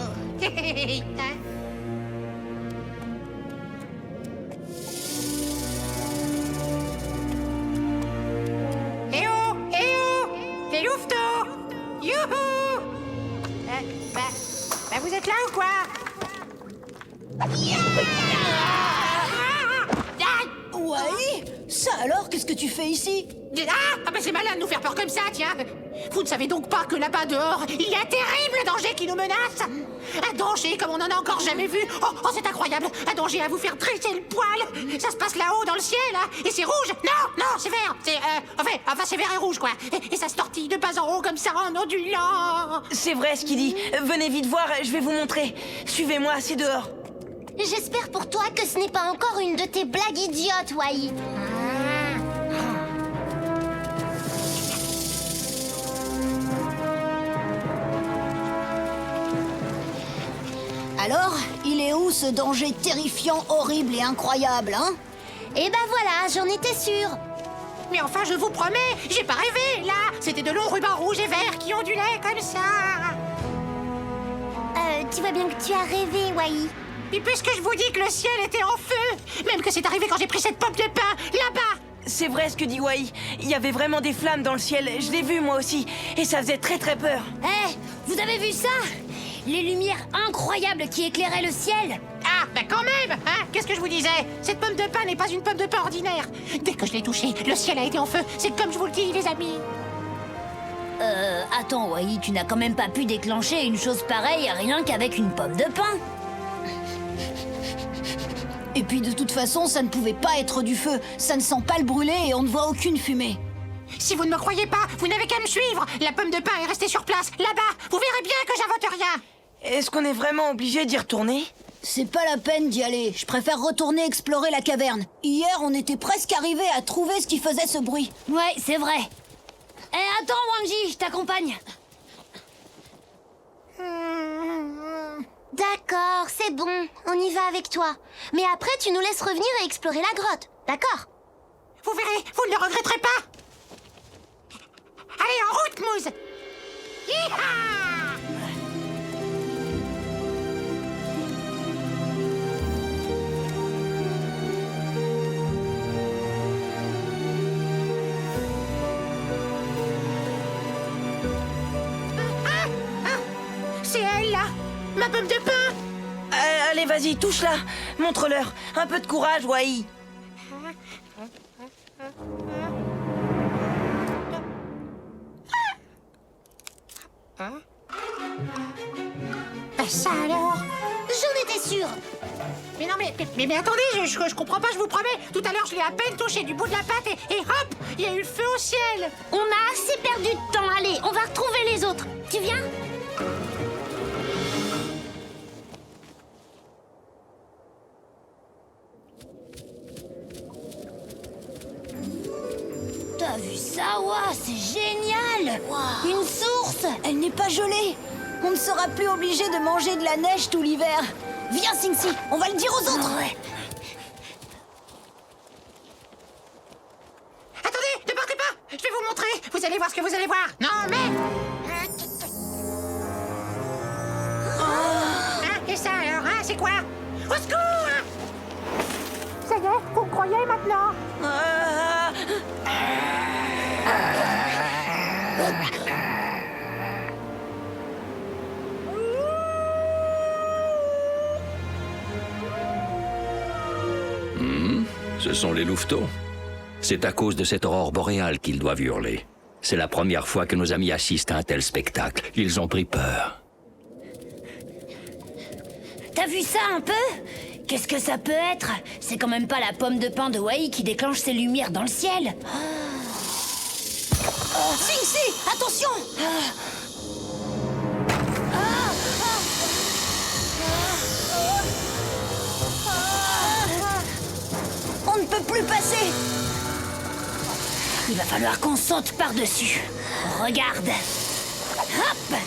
Eh oh! Eh oh! Les louveteaux! Youhou! Vous êtes là ou quoi? Ouais. Ça alors, qu'est-ce que tu fais ici? Ah bah c'est malin de nous faire peur comme ça, tiens. Vous ne savez donc pas que là-bas dehors, il y a un terrible danger qui nous menace. Un danger comme on n'en a encore jamais vu. Oh, c'est incroyable. Un danger à vous faire dresser le poil. Ça se passe là-haut dans le ciel, hein. Et c'est rouge. Non, c'est vert. C'est enfin c'est vert et rouge, quoi. Et ça se tortille de bas en haut comme ça en ondulant. C'est vrai ce qu'il dit. Venez vite voir, je vais vous montrer. Suivez-moi, c'est dehors. J'espère pour toi que ce n'est pas encore une de tes blagues idiotes, Wai. Alors, il est où ce danger terrifiant, horrible et incroyable, hein? Eh ben voilà, j'en étais sûre. Mais enfin, je vous promets, j'ai pas rêvé, là. C'était de longs rubans rouges et verts qui ondulaient comme ça. Tu vois bien que tu as rêvé, Wai. Et puisque je vous dis que le ciel était en feu, même que c'est arrivé quand j'ai pris cette pomme de pain, là-bas. C'est vrai ce que dit Wai. Il y avait vraiment des flammes dans le ciel. Je l'ai vu moi aussi. Et ça faisait très très peur. Vous avez vu ça? Les lumières incroyables qui éclairaient le ciel. Ah, bah quand même, hein. Qu'est-ce que je vous disais? Cette pomme de pain n'est pas une pomme de pain ordinaire. Dès que je l'ai touchée, le ciel a été en feu. C'est comme je vous le dis, les amis. Attends, Wai, tu n'as quand même pas pu déclencher une chose pareille rien qu'avec une pomme de pain. Et puis de toute façon, ça ne pouvait pas être du feu. Ça ne sent pas le brûler et on ne voit aucune fumée. Si vous ne me croyez pas, vous n'avez qu'à me suivre. La pomme de pain est restée sur place, là-bas. Vous verrez bien que j'invente rien. Est-ce qu'on est vraiment obligé d'y retourner? C'est pas la peine d'y aller. Je préfère retourner explorer la caverne. Hier, on était presque arrivé à trouver ce qui faisait ce bruit. Ouais, c'est vrai. Attends, Wanji, je t'accompagne. D'accord, c'est bon, on y va avec toi. Mais après, tu nous laisses revenir et explorer la grotte, d'accord? Vous verrez, vous ne le regretterez pas. Allez, en route, Mousse. Hi-ha! C'est elle, là. Ma pomme de pain. Allez, vas-y, touche-la. Montre-leur. Un peu de courage, Wai. Ben ça alors? J'en étais sûre. Mais non, mais attendez, je comprends pas, je vous promets. Tout à l'heure, je l'ai à peine touché du bout de la patte et hop, il y a eu le feu au ciel. On a assez perdu de temps, allez, on va retrouver les autres. Tu viens? T'as vu ça? Ouah, c'est génial! Une source! Elle n'est pas gelée. On ne sera plus obligé de manger de la neige tout l'hiver. Viens, Singsi, on va le dire aux autres. Attendez, ne partez pas. Je vais vous montrer. Vous allez voir ce que vous allez voir. Non, mais... Hein, et ça alors, hein, c'est quoi? Au secours! Ça y est, vous me croyez maintenant? Ce sont les louveteaux. C'est à cause de cette aurore boréale qu'ils doivent hurler. C'est la première fois que nos amis assistent à un tel spectacle. Ils ont pris peur. T'as vu ça un peu? Qu'est-ce que ça peut être? C'est quand même pas la pomme de pain de Wai qui déclenche ses lumières dans le ciel. Singsi, attention! On ne peut plus passer. Il va falloir qu'on saute par-dessus. Regarde. Hop!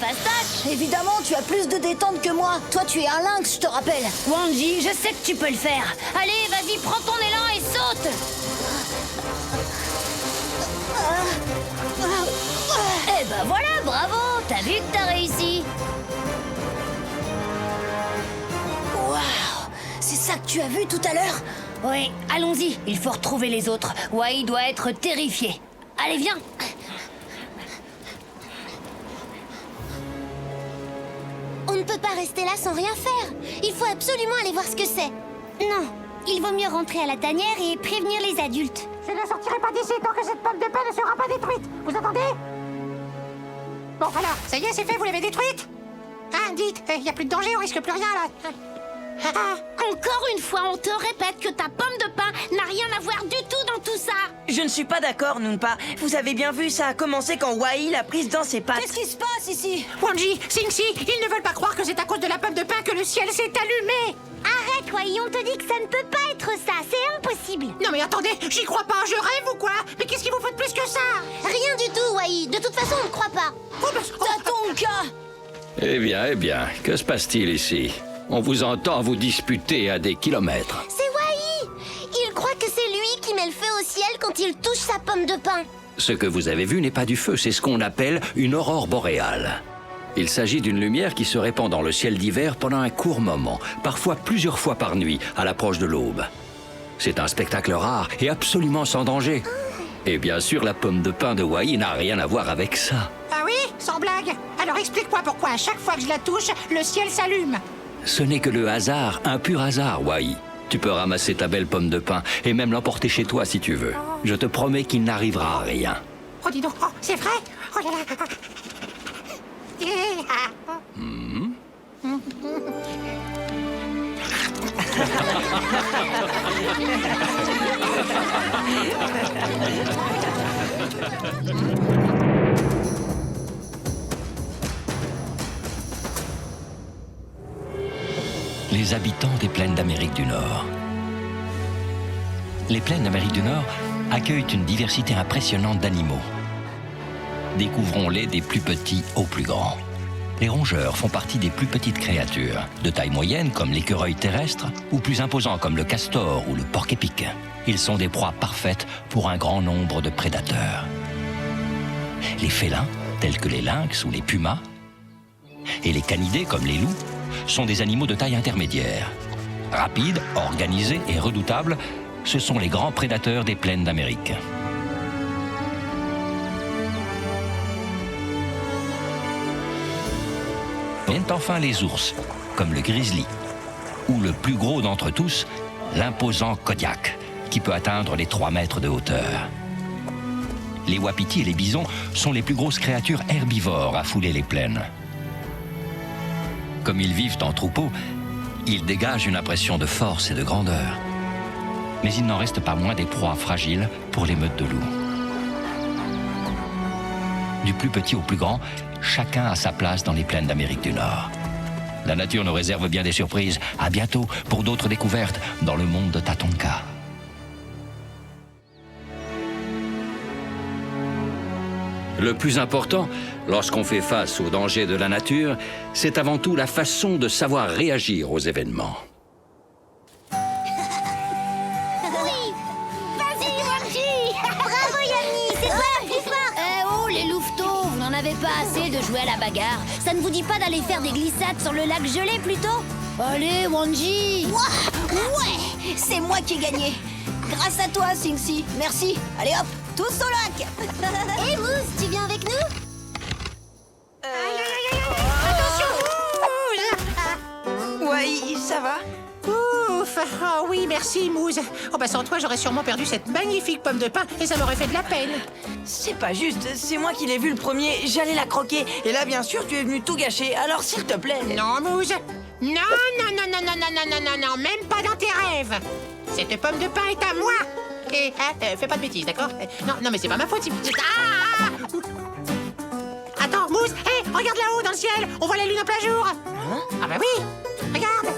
Fastoche! Évidemment, tu as plus de détente que moi. Toi, tu es un lynx, je te rappelle. Wanji, je sais que tu peux le faire. Allez, vas-y, prends ton élan et saute! Eh ben voilà, bravo! T'as vu que t'as réussi? Waouh! C'est ça que tu as vu tout à l'heure? Oui, allons-y, il faut retrouver les autres. Wai doit être terrifié. Allez, viens! On rester là sans rien faire. Il faut absolument aller voir ce que c'est. Non, il vaut mieux rentrer à la tanière et prévenir les adultes. Je ne sortirai pas d'ici tant que cette pomme de pain ne sera pas détruite. Vous entendez? Bon, voilà, ça y est, c'est fait, vous l'avez détruite? Hein, dites, il n'y a plus de danger, on risque plus rien, là. Encore une fois, on te répète que ta pomme de pain n'a rien à voir du tout dans tout ça. Je ne suis pas d'accord, Noompa. Vous avez bien vu, ça a commencé quand Wai l'a prise dans ses pattes. Qu'est-ce qui se passe ici? Wanji, Singsi, ils ne veulent pas croire que c'est à cause de la pomme de pain que le ciel s'est allumé. Arrête, Wai, on te dit que ça ne peut pas être ça, c'est impossible. Non mais attendez, j'y crois pas, je rêve ou quoi? Mais qu'est-ce qu'il vous faut de plus que ça? Rien du tout, Wai, de toute façon on ne croit pas. Oh, bah, Tatonka! Eh bien, que se passe-t-il ici? On vous entend vous disputer à des kilomètres. C'est Wai. Il croit que c'est lui qui met le feu au ciel quand il touche sa pomme de pain. Ce que vous avez vu n'est pas du feu, c'est ce qu'on appelle une aurore boréale. Il s'agit d'une lumière qui se répand dans le ciel d'hiver pendant un court moment, parfois plusieurs fois par nuit, à l'approche de l'aube. C'est un spectacle rare et absolument sans danger. Et bien sûr, la pomme de pain de Wai n'a rien à voir avec ça. Ah oui? Sans blague? Alors explique-moi pourquoi à chaque fois que je la touche, le ciel s'allume. Ce n'est que le hasard, un pur hasard, Wai. Tu peux ramasser ta belle pomme de pain et même l'emporter chez toi si tu veux. Je te promets qu'il n'arrivera rien. Oh dis donc, oh, c'est vrai? Oh là là. Les habitants des plaines d'Amérique du Nord. Les plaines d'Amérique du Nord accueillent une diversité impressionnante d'animaux. Découvrons-les des plus petits aux plus grands. Les rongeurs font partie des plus petites créatures, de taille moyenne comme l'écureuil terrestre, ou plus imposants comme le castor ou le porc-épic. Ils sont des proies parfaites pour un grand nombre de prédateurs. Les félins, tels que les lynx ou les pumas, et les canidés comme les loups, sont des animaux de taille intermédiaire. Rapides, organisés et redoutables, ce sont les grands prédateurs des plaines d'Amérique. Viennent enfin les ours, comme le grizzly, ou le plus gros d'entre tous, l'imposant Kodiak, qui peut atteindre les 3 mètres de hauteur. Les wapitis et les bisons sont les plus grosses créatures herbivores à fouler les plaines. Comme ils vivent en troupeau, ils dégagent une impression de force et de grandeur. Mais il n'en reste pas moins des proies fragiles pour les meutes de loups. Du plus petit au plus grand, chacun a sa place dans les plaines d'Amérique du Nord. La nature nous réserve bien des surprises. À bientôt pour d'autres découvertes dans le monde de Tatonka. Le plus important, lorsqu'on fait face aux dangers de la nature, c'est avant tout la façon de savoir réagir aux événements. Oui. Vas-y, Wanji. Bravo, Yanni, c'est toi le plus fort. Oh, les louveteaux, vous n'en avez pas assez de jouer à la bagarre. Ça ne vous dit pas d'aller faire des glissades sur le lac gelé plutôt? Allez, Wanji. Ouais, c'est moi qui ai gagné. Grâce à toi, Singsi. Merci. Allez hop, tous au lac. Hé, Mousse, tu viens avec nous? Wai, ça va? Ouf. Oh oui, merci, Mousse. Oh bah sans toi, j'aurais sûrement perdu cette magnifique pomme de pain et ça m'aurait fait de la peine. C'est pas juste, c'est moi qui l'ai vue le premier, j'allais la croquer. Et là, bien sûr, tu es venu tout gâcher, alors s'il te plaît. Non, Mousse. Non, non, non, non, non, non, non, non, non, non, même pas dans tes rêves. Cette pomme de pain est à moi. Et fais pas de bêtises, d'accord? Non, non, mais c'est pas ma faute. Ah! Attends, Mousse, hé, regarde là-haut dans le ciel. On voit la lune en plein jour. Hein? Ah bah oui, regarde.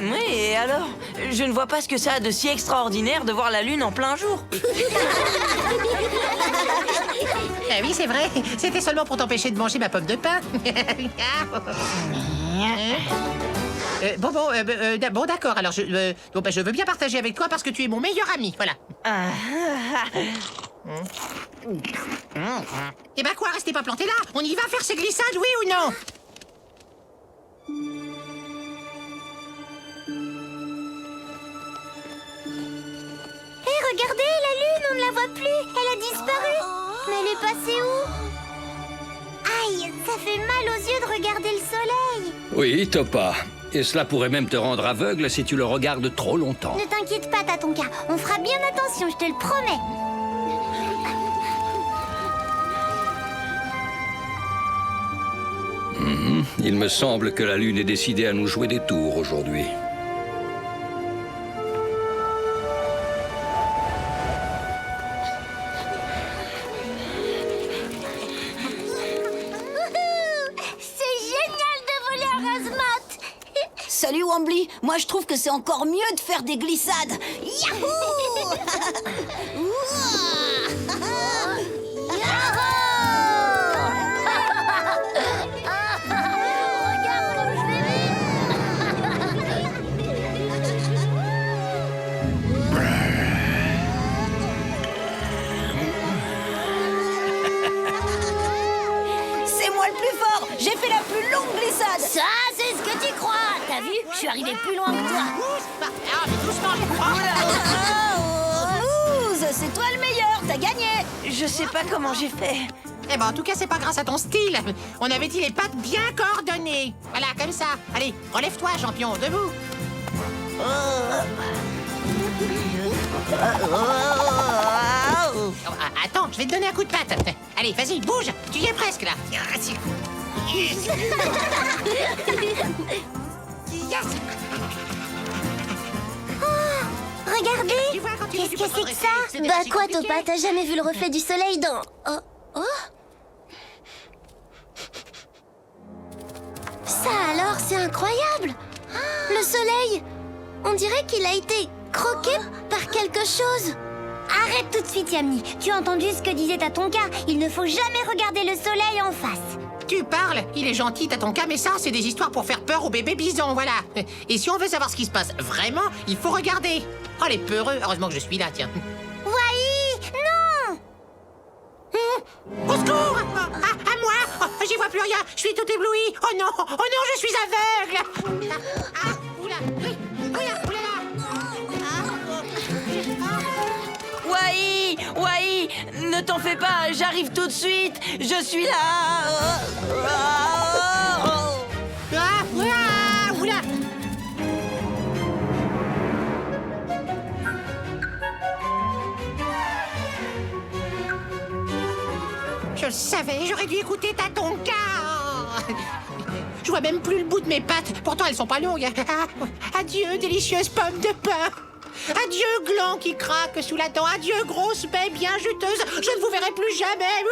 Oui, et alors? Je ne vois pas ce que ça a de si extraordinaire de voir la lune en plein jour. Eh oui, c'est vrai. C'était seulement pour t'empêcher de manger ma pomme de pain. Bon, d'accord. Alors, je veux bien partager avec toi parce que tu es mon meilleur ami. Voilà. Eh ben quoi, restez pas plantés là. On y va faire ces glissades, oui ou non? Hé, regardez, la lune, on ne la voit plus. Elle a disparu. Mais elle est passée où? Aïe, ça Ça fait mal aux yeux de regarder le soleil. Oui, Topa. Et cela pourrait même te rendre aveugle si tu le regardes trop longtemps. Ne t'inquiète pas, Tatonka. On fera bien attention, je te le promets. Il me semble que la Lune est décidée à nous jouer des tours aujourd'hui. C'est génial de voler un Razmat. Salut Wambly, moi je trouve que c'est encore mieux de faire des glissades. Yahoo! Regarde comme je vais C'est moi le plus fort. J'ai fait la plus longue glissade. Ça, c'est ce que tu crois. T'as vu? Je suis arrivé plus loin que toi. Ah, mais doucement, je crois. Smooth, c'est toi le meilleur. T'as gagné. Je sais pas comment j'ai fait. Eh ben, en tout cas, c'est pas grâce à ton style. On avait dit les pattes bien coordonnées. Voilà, comme ça. Allez, relève-toi, champion, debout. Oh, attends, je vais te donner un coup de patte. Allez, vas-y, bouge. Tu y es presque, là. Yes. Regardez. Tu vois, quand tu Qu'est-ce veux, que tu peux c'est que progresser. ça? C'est Bah si quoi, compliqué. Topa? T'as jamais vu le reflet du soleil dans... Oh, oh. Ça alors, c'est incroyable. Le soleil, on dirait qu'il a été croqué par quelque chose. Arrête tout de suite, Yami. Tu as entendu ce que disait Tatonka? Il ne faut jamais regarder le soleil en face. Tu parles, il est gentil, Tatonka, mais ça, c'est des histoires pour faire peur aux bébés bisons, voilà. Et si on veut savoir ce qui se passe vraiment, il faut regarder. Oh, les peureux, heureusement que je suis là, tiens. Wai, non. Au secours! À moi! Oh, j'y vois plus rien, je suis tout ébloui. Oh non, je suis aveugle. Oula, oui, oula Wai, ne t'en fais pas, j'arrive tout de suite. Je suis là. Oula. Je le savais, j'aurais dû écouter Tatonka. Je vois même plus le bout de mes pattes, pourtant elles sont pas longues. Adieu, délicieuse pomme de pain. Adieu, gland qui craque sous la dent. Adieu, grosse baie bien juteuse. Je ne vous verrai plus jamais.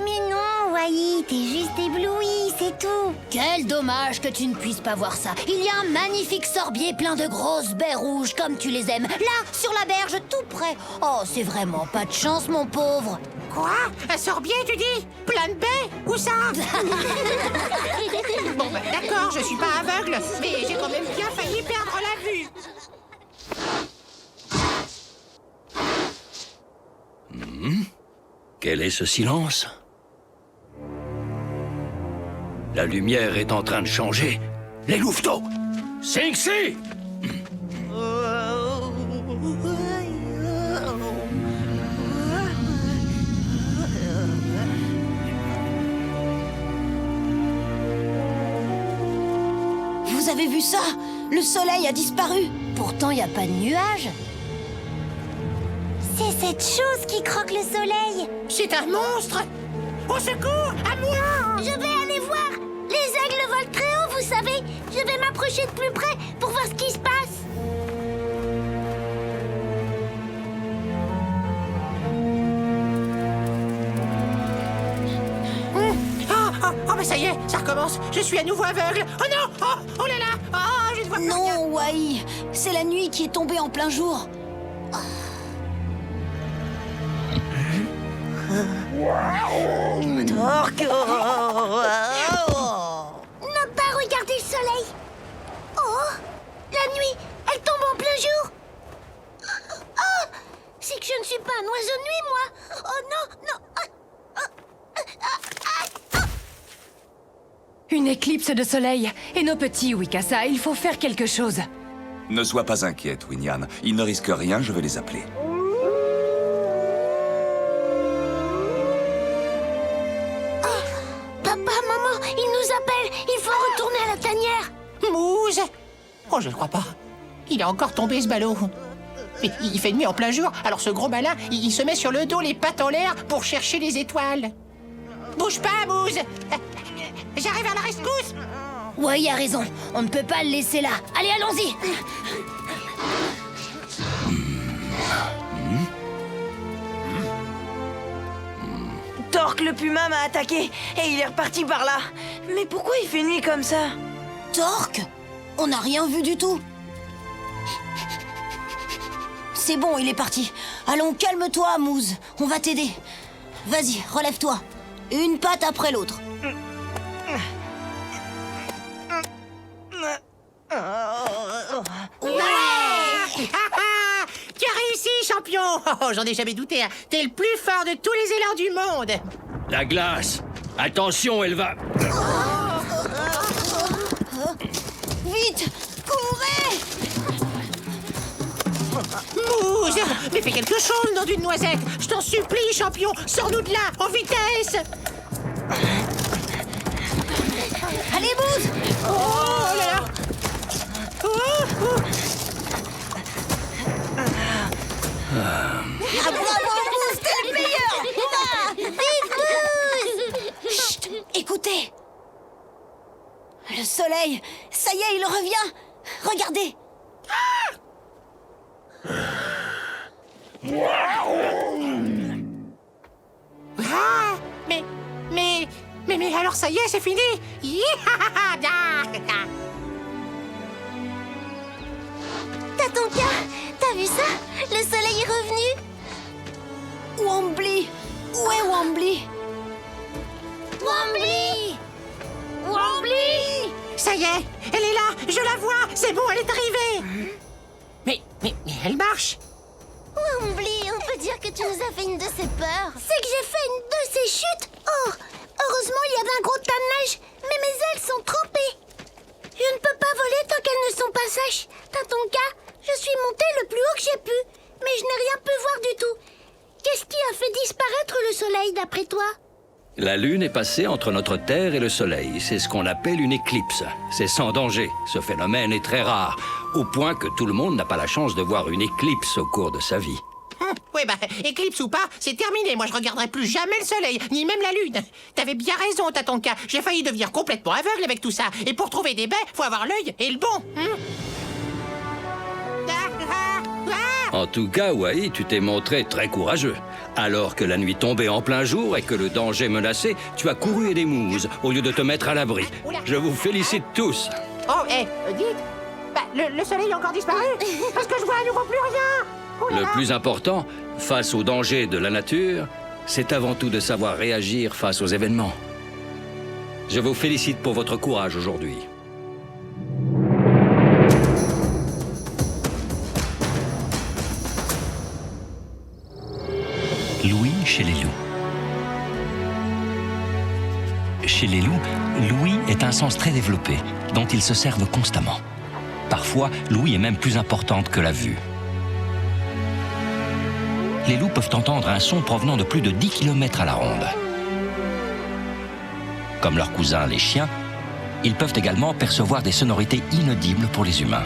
Mais non, Wai, t'es juste ébloui, c'est tout. Quel dommage que tu ne puisses pas voir ça. Il y a un magnifique sorbier plein de grosses baies rouges comme tu les aimes. Là, sur la berge, tout près. Oh, c'est vraiment pas de chance, mon pauvre. Quoi? Un sorbier, tu dis? Plein de baies? Où ça? Bon, bah, d'accord, je suis pas aveugle, mais j'ai quand même bien failli perdre la vue. Quel est ce silence? La lumière est en train de changer. Les louveteaux! Sing-Si! Vous avez vu ça? Le soleil a disparu. Pourtant, il n'y a pas de nuages. C'est cette chose qui croque le soleil. C'est un monstre! Au secours! À moi! Je vais aller voir. Les aigles volent très haut, vous savez. Je vais m'approcher de plus près pour voir ce qui se passe. Oh, bah ça y est, ça recommence. Je suis à nouveau aveugle. Oh non! Oh là là! Oh, je ne vois plus rien. Non, Wai, c'est la nuit qui est tombée en plein jour. Ne pas regarder le soleil. Oh, la nuit, elle tombe en plein jour. Oh, c'est que je ne suis pas un oiseau de nuit, moi. Oh non. Une éclipse de soleil. Et nos petits, Wikasa, il faut faire quelque chose. Ne sois pas inquiète, Winyan. Ils ne risquent rien, je vais les appeler. Oh, je ne crois pas. Il est encore tombé, ce ballot. Mais il fait nuit en plein jour, alors ce gros malin, il se met sur le dos, les pattes en l'air, pour chercher les étoiles. Bouge pas, Mousse. J'arrive à la rescousse. Ouais, il a raison. On ne peut pas le laisser là. Allez, allons-y. Torque le puma m'a attaqué et il est reparti par là. Mais pourquoi il fait nuit comme ça? Torque? On n'a rien vu du tout. C'est bon, il est parti. Allons, calme-toi, Mousse. On va t'aider. Vas-y, relève-toi. Une patte après l'autre. Tu as réussi, champion. Oh, j'en ai jamais douté. Hein. T'es le plus fort de tous les élans du monde. La glace! Attention, elle va... Vite! Courez! Mousse, mais fais quelque chose, nom d'une noisette. Je t'en supplie, champion. Sors-nous de là, en vitesse. Allez, Mousse! Oh là là. Ah, bravo, Mousse, t'es le meilleur! Vive Mousse! Chut! Écoutez! Le soleil, ça y est, il revient! Regardez! Ah, mais alors ça y est, c'est fini. Tatonka, t'as vu ça? Le soleil est revenu. Wombly! Où est Wombly? Wombly! Wombly! Ça y est, elle est là, je la vois, c'est bon, elle est arrivée. Mais elle marche. Wombly, on peut dire que tu nous as fait une de ces peurs. C'est que j'ai fait une de ces chutes. Oh, heureusement, il y avait un gros tas de neige, mais mes ailes sont trempées. Je ne peux pas voler tant qu'elles ne sont pas sèches. Tatonka, je suis montée le plus haut que j'ai pu, mais je n'ai rien pu voir du tout. Qu'est-ce qui a fait disparaître le soleil, d'après toi? La Lune est passée entre notre Terre et le Soleil. C'est ce qu'on appelle une éclipse. C'est sans danger. Ce phénomène est très rare, au point que tout le monde n'a pas la chance de voir une éclipse au cours de sa vie. Oui, éclipse ou pas, c'est terminé. Moi, je regarderai plus jamais le soleil, ni même la lune. T'avais bien raison, Tatonka. J'ai failli devenir complètement aveugle avec tout ça. Et pour trouver des baies, faut avoir l'œil et le bon. En tout cas, Wai, tu t'es montré très courageux. Alors que la nuit tombait en plein jour et que le danger menaçait, tu as couru aider Mousse au lieu de te mettre à l'abri. Je vous félicite tous. Oh, dites, le soleil a encore disparu. Parce que je vois à nouveau plus rien. Le plus important, face aux dangers de la nature, c'est avant tout de savoir réagir face aux événements. Je vous félicite pour votre courage aujourd'hui. Louis chez les loups. Chez les loups, l'ouïe est un sens très développé, dont ils se servent constamment. Parfois, l'ouïe est même plus importante que la vue. Les loups peuvent entendre un son provenant de plus de 10 km à la ronde. Comme leurs cousins, les chiens, ils peuvent également percevoir des sonorités inaudibles pour les humains.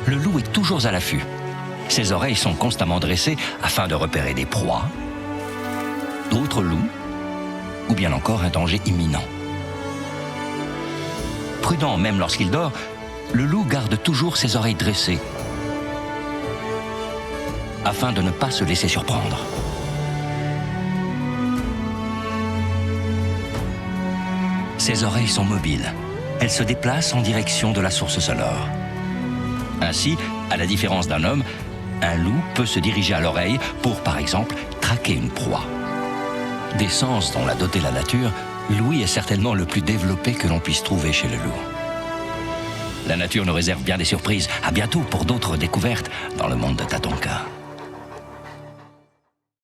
Le loup est toujours à l'affût. Ses oreilles sont constamment dressées afin de repérer des proies, d'autres loups, ou bien encore un danger imminent. Prudent même lorsqu'il dort, le loup garde toujours ses oreilles dressées afin de ne pas se laisser surprendre. Ses oreilles sont mobiles. Elles se déplacent en direction de la source sonore. Ainsi, à la différence d'un homme, un loup peut se diriger à l'oreille pour, par exemple, traquer une proie. Des sens dont l'a doté la nature, l'ouïe est certainement le plus développé que l'on puisse trouver chez le loup. La nature nous réserve bien des surprises. À bientôt pour d'autres découvertes dans le monde de Tatonka.